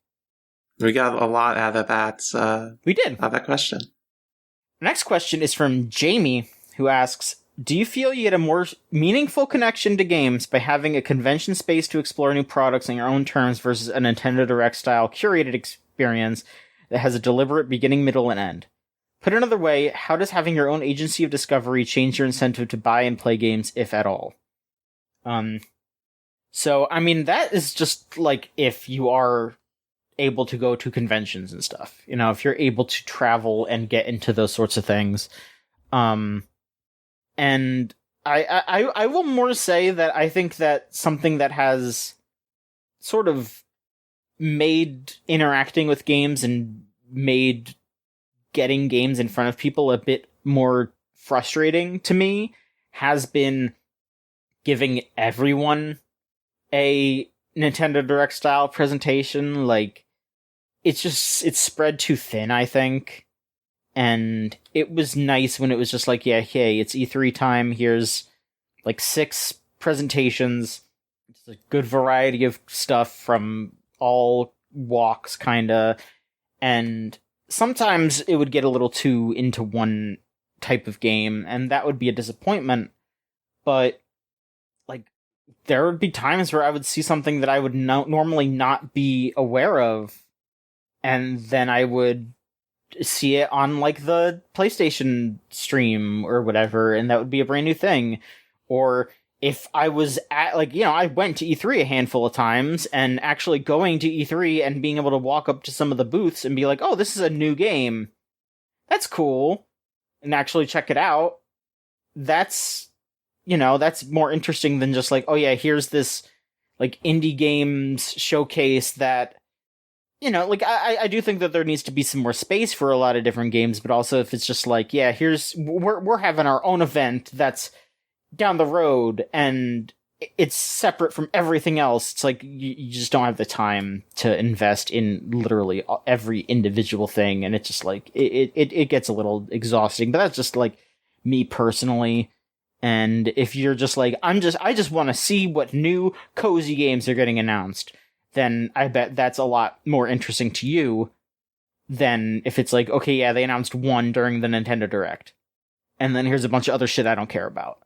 We got a lot out of that. We did. Out of that question. Next question is from Jamie, who asks, do you feel you get a more meaningful connection to games by having a convention space to explore new products on your own terms versus a Nintendo Direct style curated experience that has a deliberate beginning, middle, and end? Put another way, how does having your own agency of discovery change your incentive to buy and play games, if at all? So, I mean, that is just, like, if you are able to go to conventions and stuff. If you're able to travel and get into those sorts of things. And I will more say that I think that something that has sort of made interacting with games and made getting games in front of people a bit more frustrating to me has been giving everyone a Nintendo Direct style presentation. Like, it's spread too thin, I think. And it was nice when it was just like, yeah, hey, it's E3 time, here's like 6 presentations. It's a good variety of stuff from all walks, kinda. And sometimes it would get a little too into one type of game, and that would be a disappointment. But, like, there would be times where I would see something that I would normally not be aware of, and then I would see it on, like, the PlayStation stream or whatever, and that would be a brand new thing. Or if I was at, like, I went to E3 a handful of times, and actually going to E3 and being able to walk up to some of the booths and be like, oh, this is a new game. That's cool. And actually check it out. That's more interesting than just like, oh yeah, here's this, like, indie games showcase that, like, I do think that there needs to be some more space for a lot of different games, but also if it's just like, yeah, we're having our own event that's down the road, and it's separate from everything else, it's like, you just don't have the time to invest in literally every individual thing, and it's just like, it gets a little exhausting, but that's just, like, me personally. And if you're just like, I just want to see what new cozy games are getting announced, then I bet that's a lot more interesting to you than if it's like, okay, yeah, they announced one during the Nintendo Direct, and then here's a bunch of other shit I don't care about.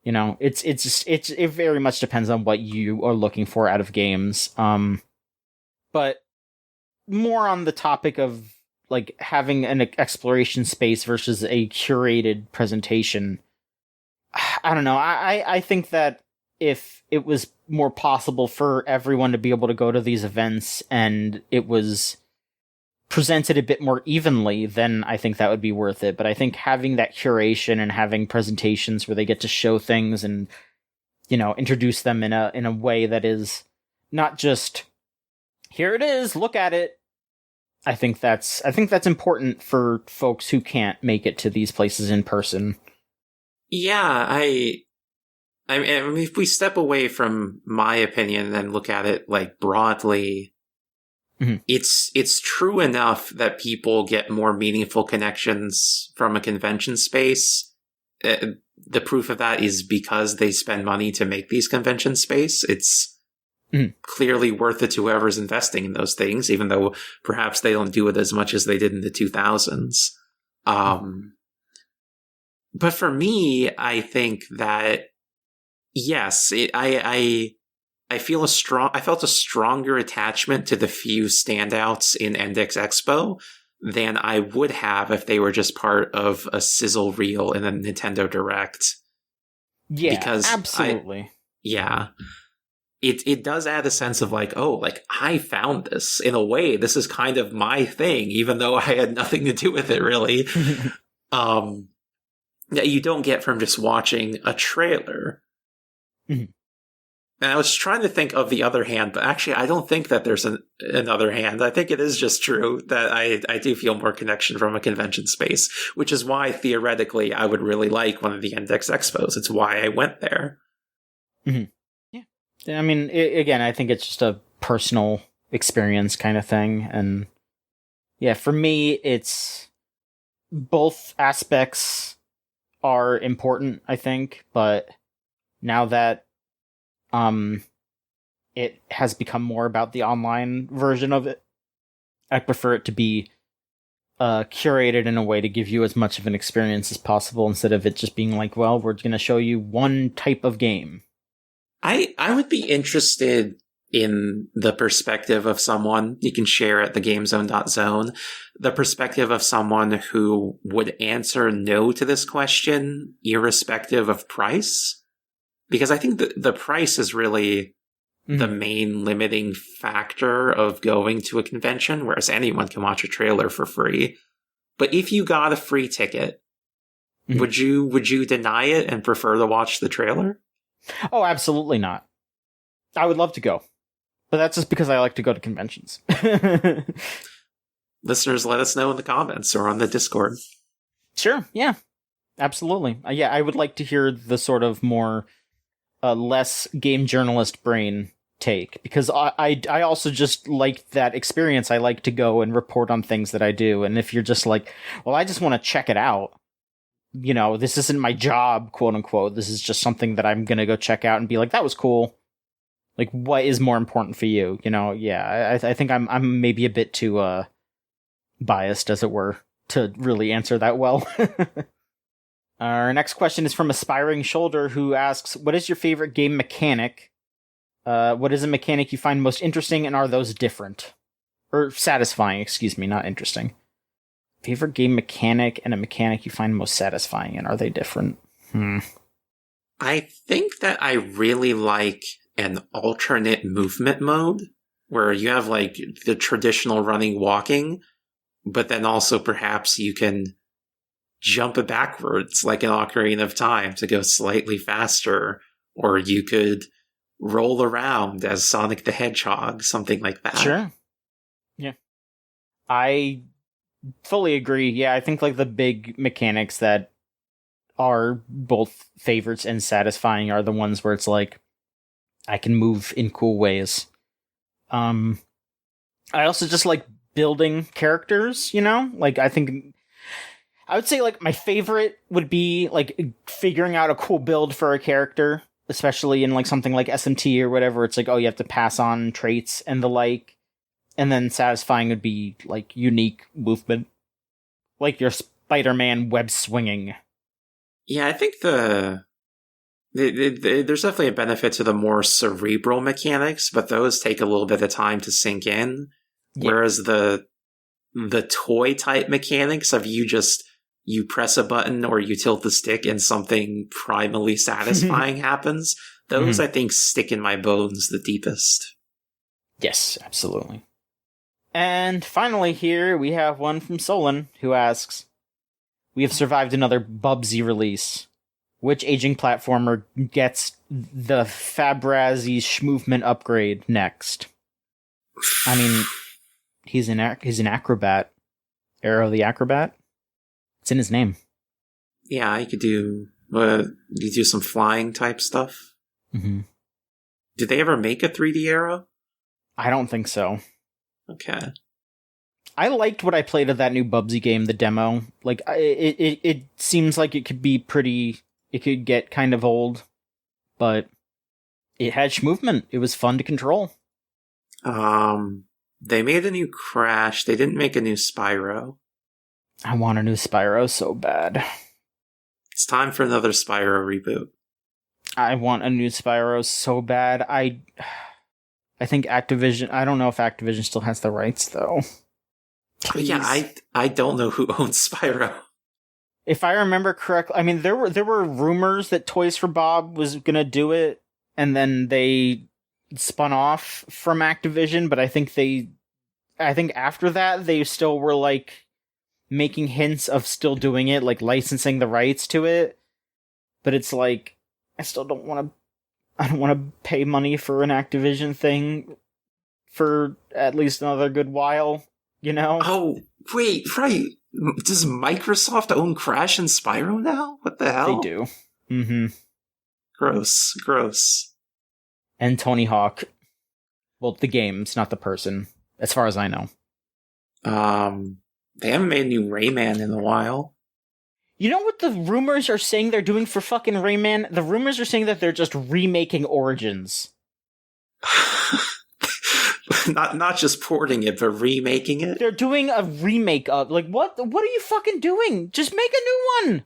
It very much depends on what you are looking for out of games. But more on the topic of, like, having an exploration space versus a curated presentation, I don't know. I think that if it was more possible for everyone to be able to go to these events and it was presented a bit more evenly, then I think that would be worth it. But I think having that curation and having presentations where they get to show things and, introduce them in a way that is not just, here it is, look at it. I think that's important for folks who can't make it to these places in person. Yeah, I mean, if we step away from my opinion and look at it like broadly, mm-hmm. it's true enough that people get more meaningful connections from a convention space. The proof of that is because they spend money to make these convention space. It's clearly worth it to whoever's investing in those things, even though perhaps they don't do it as much as they did in the 2000s. But for me, I think that yes, I felt a stronger attachment to the few standouts in Endix Expo than I would have if they were just part of a sizzle reel in a Nintendo Direct. Yeah, because absolutely. It does add a sense of like, oh, like I found this in a way. This is kind of my thing, even though I had nothing to do with it really. That you don't get from just watching a trailer. Mm-hmm. And I was trying to think of the other hand, but actually I don't think that there's another hand. I think it is just true that I do feel more connection from a convention space, which is why theoretically I would really like one of the Endix Expos. It's why I went there. Mm-hmm. Yeah. I mean, again, I think it's just a personal experience kind of thing. And yeah, for me, it's both aspects are important, I think, but now that it has become more about the online version of it, I prefer it to be curated in a way to give you as much of an experience as possible instead of it just being like, well, we're going to show you one type of game. I would be interested in the perspective of someone you can share at thegamezone.zone, the perspective of someone who would answer no to this question irrespective of price. Because I think the price is really the main limiting factor of going to a convention, whereas anyone can watch a trailer for free. But if you got a free ticket, would you deny it and prefer to watch the trailer? Oh, absolutely not. I would love to go. But that's just because I like to go to conventions. Listeners, let us know in the comments or on the Discord. Sure, yeah. Absolutely. Yeah, I would like to hear the sort of more less game journalist brain take, because I also just like that experience. I like to go and report on things that I do, and if you're just like, well, I just want to check it out, this isn't my job, quote unquote, this is just something that I'm gonna go check out and be like, that was cool. Like, what is more important for you? Yeah, I think I'm maybe a bit too biased, as it were, to really answer that well. Our next question is from Aspiring Shoulder, who asks, what is your favorite game mechanic? What is a mechanic you find most interesting, and are those different? Or satisfying, excuse me, not interesting. Favorite game mechanic and a mechanic you find most satisfying, and are they different? I think that I really like an alternate movement mode, where you have like the traditional running, walking, but then also perhaps you can jump backwards like an Ocarina of Time to go slightly faster, or you could roll around as Sonic the Hedgehog, something like that. Sure. Yeah. I fully agree. Yeah, I think like the big mechanics that are both favorites and satisfying are the ones where it's like, I can move in cool ways. I also just like building characters, Like, I think I would say like my favorite would be like figuring out a cool build for a character, especially in like something like SMT or whatever. It's like, oh, you have to pass on traits and the like. And then satisfying would be like unique movement, like your Spider-Man web swinging. Yeah, I think there's definitely a benefit to the more cerebral mechanics, but those take a little bit of time to sink in. Yeah. Whereas the toy type mechanics of you press a button or you tilt the stick and something primally satisfying happens, Those, I think, stick in my bones the deepest. Yes, absolutely. And finally here, we have one from Solon, who asks, we have survived another Bubsy release. Which aging platformer gets the Fabrazi Schmovement upgrade next? I mean, he's an acrobat. Arrow the Acrobat? It's in his name. Yeah, you do some flying type stuff. Mm-hmm. Did they ever make a 3D Arrow? I don't think so. Okay. I liked what I played of that new Bubsy game, the demo. Like, it seems like it could be pretty... It could get kind of old, but it had movement. It was fun to control. They made a new Crash. They didn't make a new Spyro. I want a new Spyro so bad. It's time for another Spyro reboot. I want a new Spyro so bad. I think Activision... I don't know if Activision still has the rights, though. Please. Yeah, I don't know who owns Spyro. If I remember correctly, I mean, there were rumors that Toys for Bob was gonna do it, and then they spun off from Activision, but I think after that, they still were, like, making hints of still doing it, like, licensing the rights to it. But it's like, I don't want to pay money for an Activision thing for at least another good while, you know? Oh, wait, right. Does Microsoft own Crash and Spyro now? What the hell? They do. Mm-hmm. Gross. And Tony Hawk. Well, the games, not the person, as far as I know. They haven't made a new Rayman in a while. You know what the rumors are saying they're doing for fucking Rayman? The rumors are saying that they're just remaking Origins. Not just porting it, but remaking it? They're doing a remake of... Like, what are you fucking doing? Just make a new one!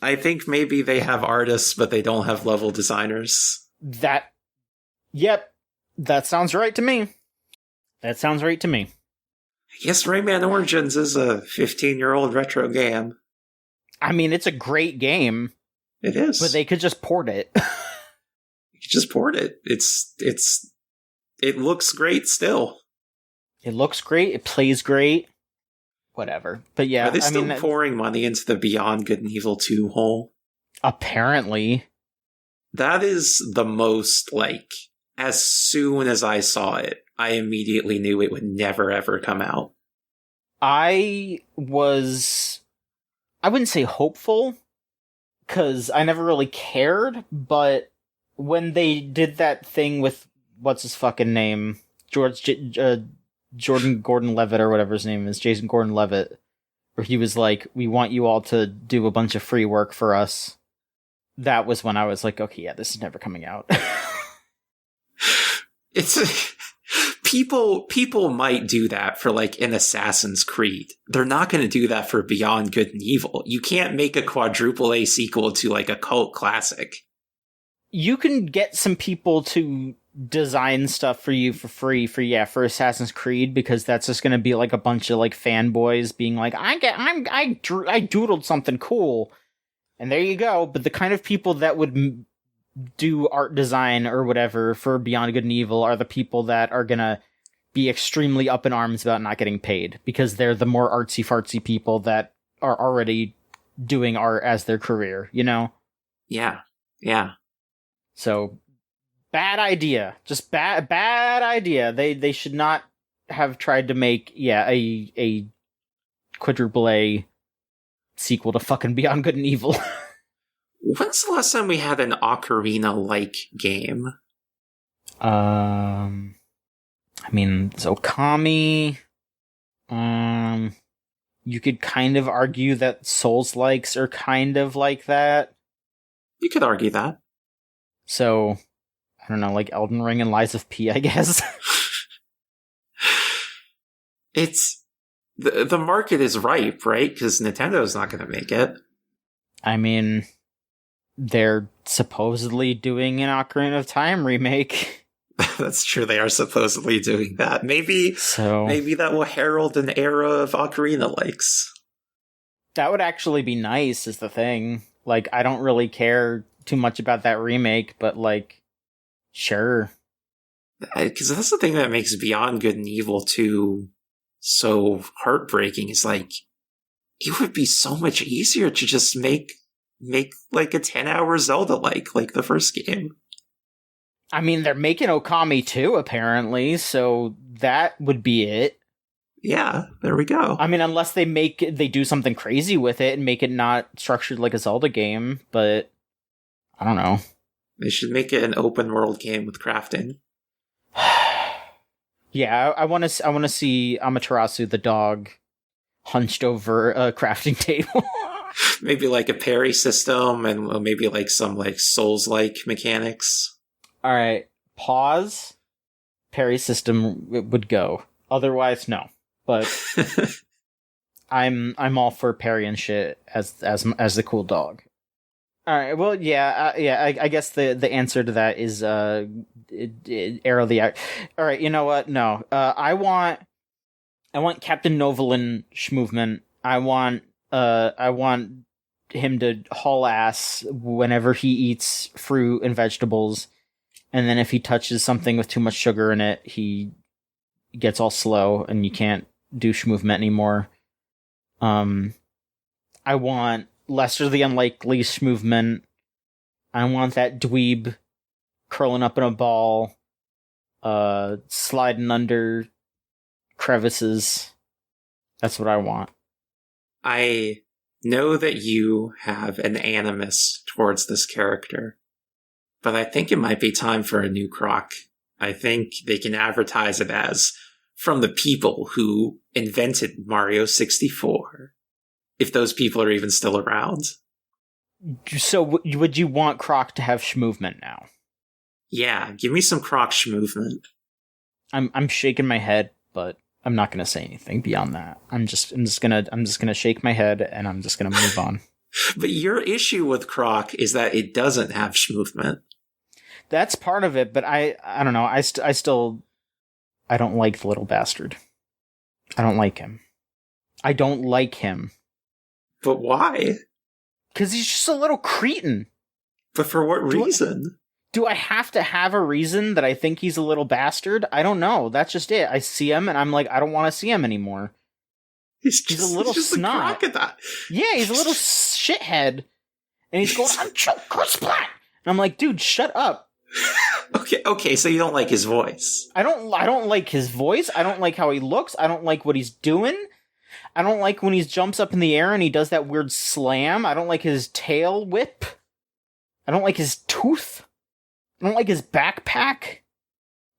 I think maybe they have artists, but they don't have level designers. Yep. That sounds right to me. Yes, Rayman Origins is a 15-year-old retro game. I mean, it's a great game. It is. But they could just port it. You could just port it. It looks great still. It looks great. It plays great. Whatever. But yeah, are they still pouring money into the Beyond Good and Evil 2 hole? Apparently. That is the most, like, as soon as I saw it, I immediately knew it would never ever come out. I wouldn't say hopeful, because I never really cared, but when they did that thing with, what's his fucking name? Jordan Gordon-Levitt, or whatever his name is, Jason Gordon-Levitt, where he was like, we want you all to do a bunch of free work for us. That was when I was like, okay, yeah, this is never coming out. It's... People might do that for, like, an Assassin's Creed. They're not going to do that for Beyond Good and Evil. You can't make a quadruple A sequel to, like, a cult classic. You can get some people to design stuff for you for free for Assassin's Creed, because that's just going to be like a bunch of like fanboys being like, I doodled something cool, and there you go. But the kind of people that would do art design or whatever for Beyond Good and Evil are the people that are going to be extremely up in arms about not getting paid, because they're the more artsy fartsy people that are already doing art as their career, you know? Yeah. So, bad idea. Just bad idea. They should not have tried to make, a quadruple A sequel to fucking Beyond Good and Evil. When's the last time we had an Ocarina-like game? I mean, it's Okami. You could kind of argue that Souls-likes are kind of like that. You could argue that. So, I don't know, like Elden Ring and Lies of P, I guess. It's... The market is ripe, right? Because Nintendo's not going to make it. I mean, they're supposedly doing an Ocarina of Time remake. That's true, they are supposedly doing that. Maybe that will herald an era of Ocarina-likes. That would actually be nice, is the thing. Like, I don't really care too much about that remake, but like, sure. Because that's the thing that makes Beyond Good and Evil 2 so heartbreaking. Is like, it would be so much easier to just make like a 10-hour Zelda like the first game. I mean, they're making Okami too, apparently, so that would be it. Yeah, there we go. I mean, unless they do something crazy with it and make it not structured like a Zelda game, but I don't know. They should make it an open world game with crafting. Yeah, I want to see Amaterasu the dog hunched over a crafting table. Maybe like a parry system, and maybe like some like Souls-like mechanics. All right, pause. Parry system would go. Otherwise, no. But I'm all for parry and shit as the cool dog. All right. Well, yeah. I guess the answer to that is Arrow the Act. All right. You know what? No. I want Captain Novolin Schmovement. I want him to haul ass whenever he eats fruit and vegetables, and then if he touches something with too much sugar in it, he gets all slow and you can't do Schmovement anymore. I want Lester the Unlikely Schmovement. I want that dweeb curling up in a ball, sliding under crevices. That's what I want. I know that you have an animus towards this character, but I think it might be time for a new Croc. I think they can advertise it as from the people who invented Mario 64. If those people are even still around. So would you want Croc to have Schmovement now? Yeah, give me some Croc Schmovement. I'm shaking my head, but I'm not going to say anything beyond that. I'm just gonna shake my head and I'm just gonna move on. But your issue with Croc is that it doesn't have Schmovement. That's part of it, but I don't know. I still don't like the little bastard. I don't like him. I don't like him. But why? Because he's just a little cretin. But for what reason? Do I have to have a reason that I think he's a little bastard? I don't know. That's just it. I see him and I'm like, I don't want to see him anymore. He's a little snot. Yeah, he's a little shithead. And he's going, I'm Joe Kursplat. And I'm like, dude, shut up. Okay, so you don't like his voice. I don't like his voice. I don't like how he looks. I don't like what he's doing. I don't like when he jumps up in the air and he does that weird slam. I don't like his tail whip. I don't like his tooth. I don't like his backpack.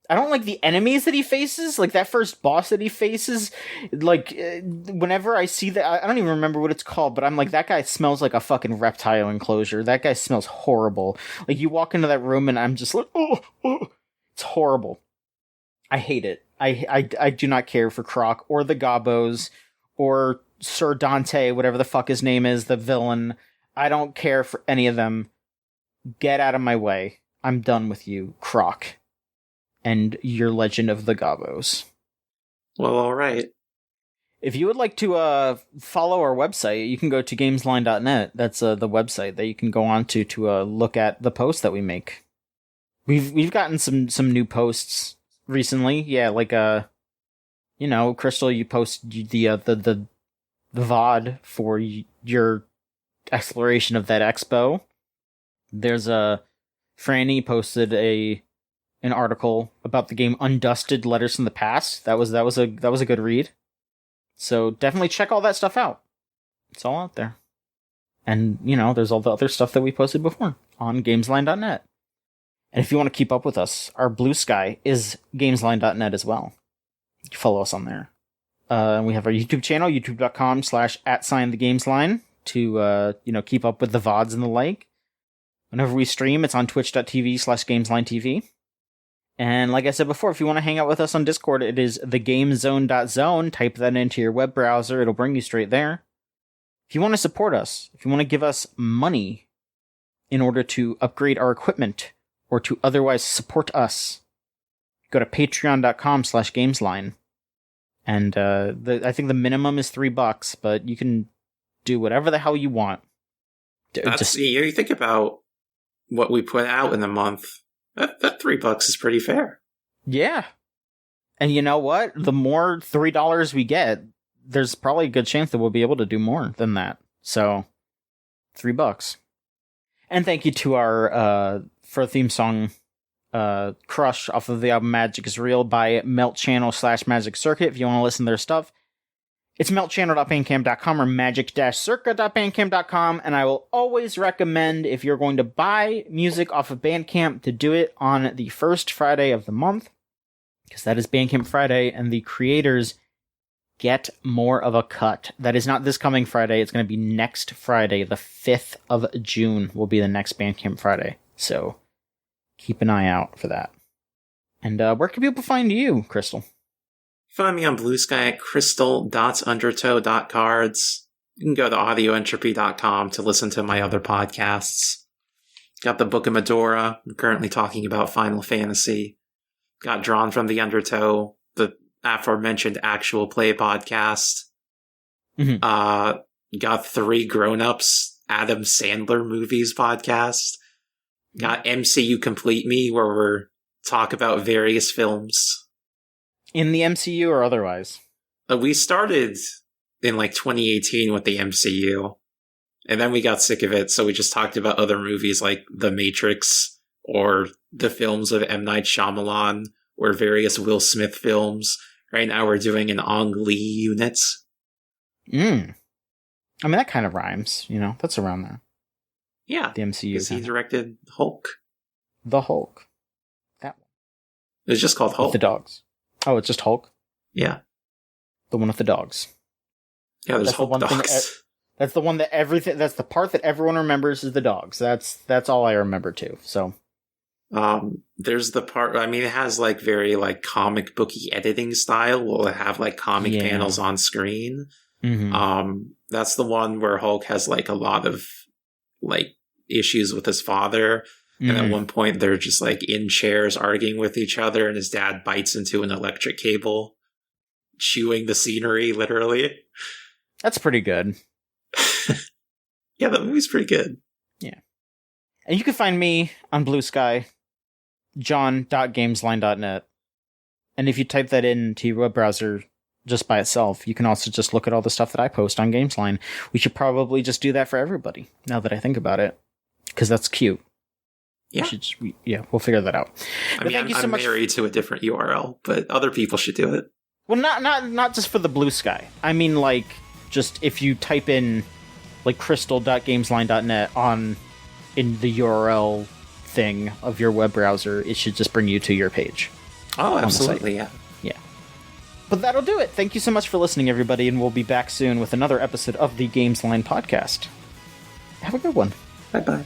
I don't like the enemies that he faces. Like that first boss that he faces. Like, whenever I see that, I don't even remember what it's called, but I'm like, that guy smells like a fucking reptile enclosure. That guy smells horrible. Like, you walk into that room and I'm just like, oh. It's horrible. I hate it. I do not care for Croc or the Gobos or Sir Dante, whatever the fuck his name is, the villain. I don't care for any of them. Get out of my way. I'm done with you, Croc, and your Legend of the Gobos. Well, all right. If you would like to follow our website, you can go to gamesline.net. That's the website that you can go on to look at the posts that we make. We've gotten some new posts recently. Yeah, like Crystal, you posted the VOD for your exploration of that expo. There's Franny posted an article about the game Undusted Letters from the Past. That was a good read. So definitely check all that stuff out. It's all out there. And, there's all the other stuff that we posted before on gamesline.net. And if you want to keep up with us, our blue sky is gamesline.net as well. You follow us on there. And we have our YouTube channel, youtube.com/@thegamesline to, keep up with the VODs and the like. Whenever we stream, it's on twitch.tv/GameslineTV. And like I said before, if you want to hang out with us on Discord, it is thegamezone.zone. Type that into your web browser. It'll bring you straight there. If you want to support us, if you want to give us money in order to upgrade our equipment or to otherwise support us, go to patreon.com/Gamesline. And I think the minimum is $3, but you can do whatever the hell you want. You think about what we put out in a month, that $3 is pretty fair. Yeah. And you know what? The more $3 we get, there's probably a good chance that we'll be able to do more than that. So, $3. And thank you to our, for theme song, Crush off of the album Magic is Real by Melt Channel / Magic Circuit. If you want to listen to their stuff, it's meltchannel.bandcamp.com or magic-circuit.bandcamp.com. And I will always recommend, if you're going to buy music off of Bandcamp, to do it on the first Friday of the month, because that is Bandcamp Friday, and the creators get more of a cut. That is not this coming Friday. It's going to be next Friday. The 5th of June will be the next Bandcamp Friday. So keep an eye out for that. And where can people find you, Crystal? Find me on Blue Sky at crystal.undertow.cards. You can go to audioentropy.com to listen to my other podcasts. Got the Book of Medora. I'm currently talking about Final Fantasy. Got Drawn from the Undertow, the aforementioned actual play podcast. Mm-hmm. Got 3 Grown-Ups Adam Sandler movies podcast. Got MCU Complete Me, where we're talk about various films. In the MCU or otherwise? We started in 2018 with the MCU, and then we got sick of it, so we just talked about other movies like The Matrix, or the films of M. Night Shyamalan, or various Will Smith films. Right now we're doing an Ang Lee unit. I mean, that kind of rhymes, that's around there. Yeah. The MCU. Because he directed Hulk. The Hulk. That one. It was just called Hulk. With the dogs. Oh, it's just Hulk? Yeah. The one with the dogs. Yeah, there's Hulk dogs. That's the one that's the part that everyone remembers is the dogs. That's all I remember too, so. There's the part, it has very comic booky editing style. Will it have comic panels on screen? Mm-hmm. That's the one where Hulk has a lot of issues with his father. And at one point they're just in chairs arguing with each other, and his dad bites into an electric cable, chewing the scenery, literally. That's pretty good. Yeah, that movie's pretty good. Yeah. And you can find me on Blue Sky, john.gamesline.net. And if you type that into your web browser just by itself, you can also just look at all the stuff that I post on Gamesline. We should probably just do that for everybody, now that I think about it, because that's cute. Yeah. We'll figure that out. Thank you so much. I'm married to a different URL, but other people should do it. Well, not just for the Blue Sky. I mean, just if you type in, crystal.gamesline.net in the URL thing of your web browser, it should just bring you to your page. Oh, absolutely, yeah. Yeah. But that'll do it. Thank you so much for listening, everybody, and we'll be back soon with another episode of the Gamesline podcast. Have a good one. Bye-bye.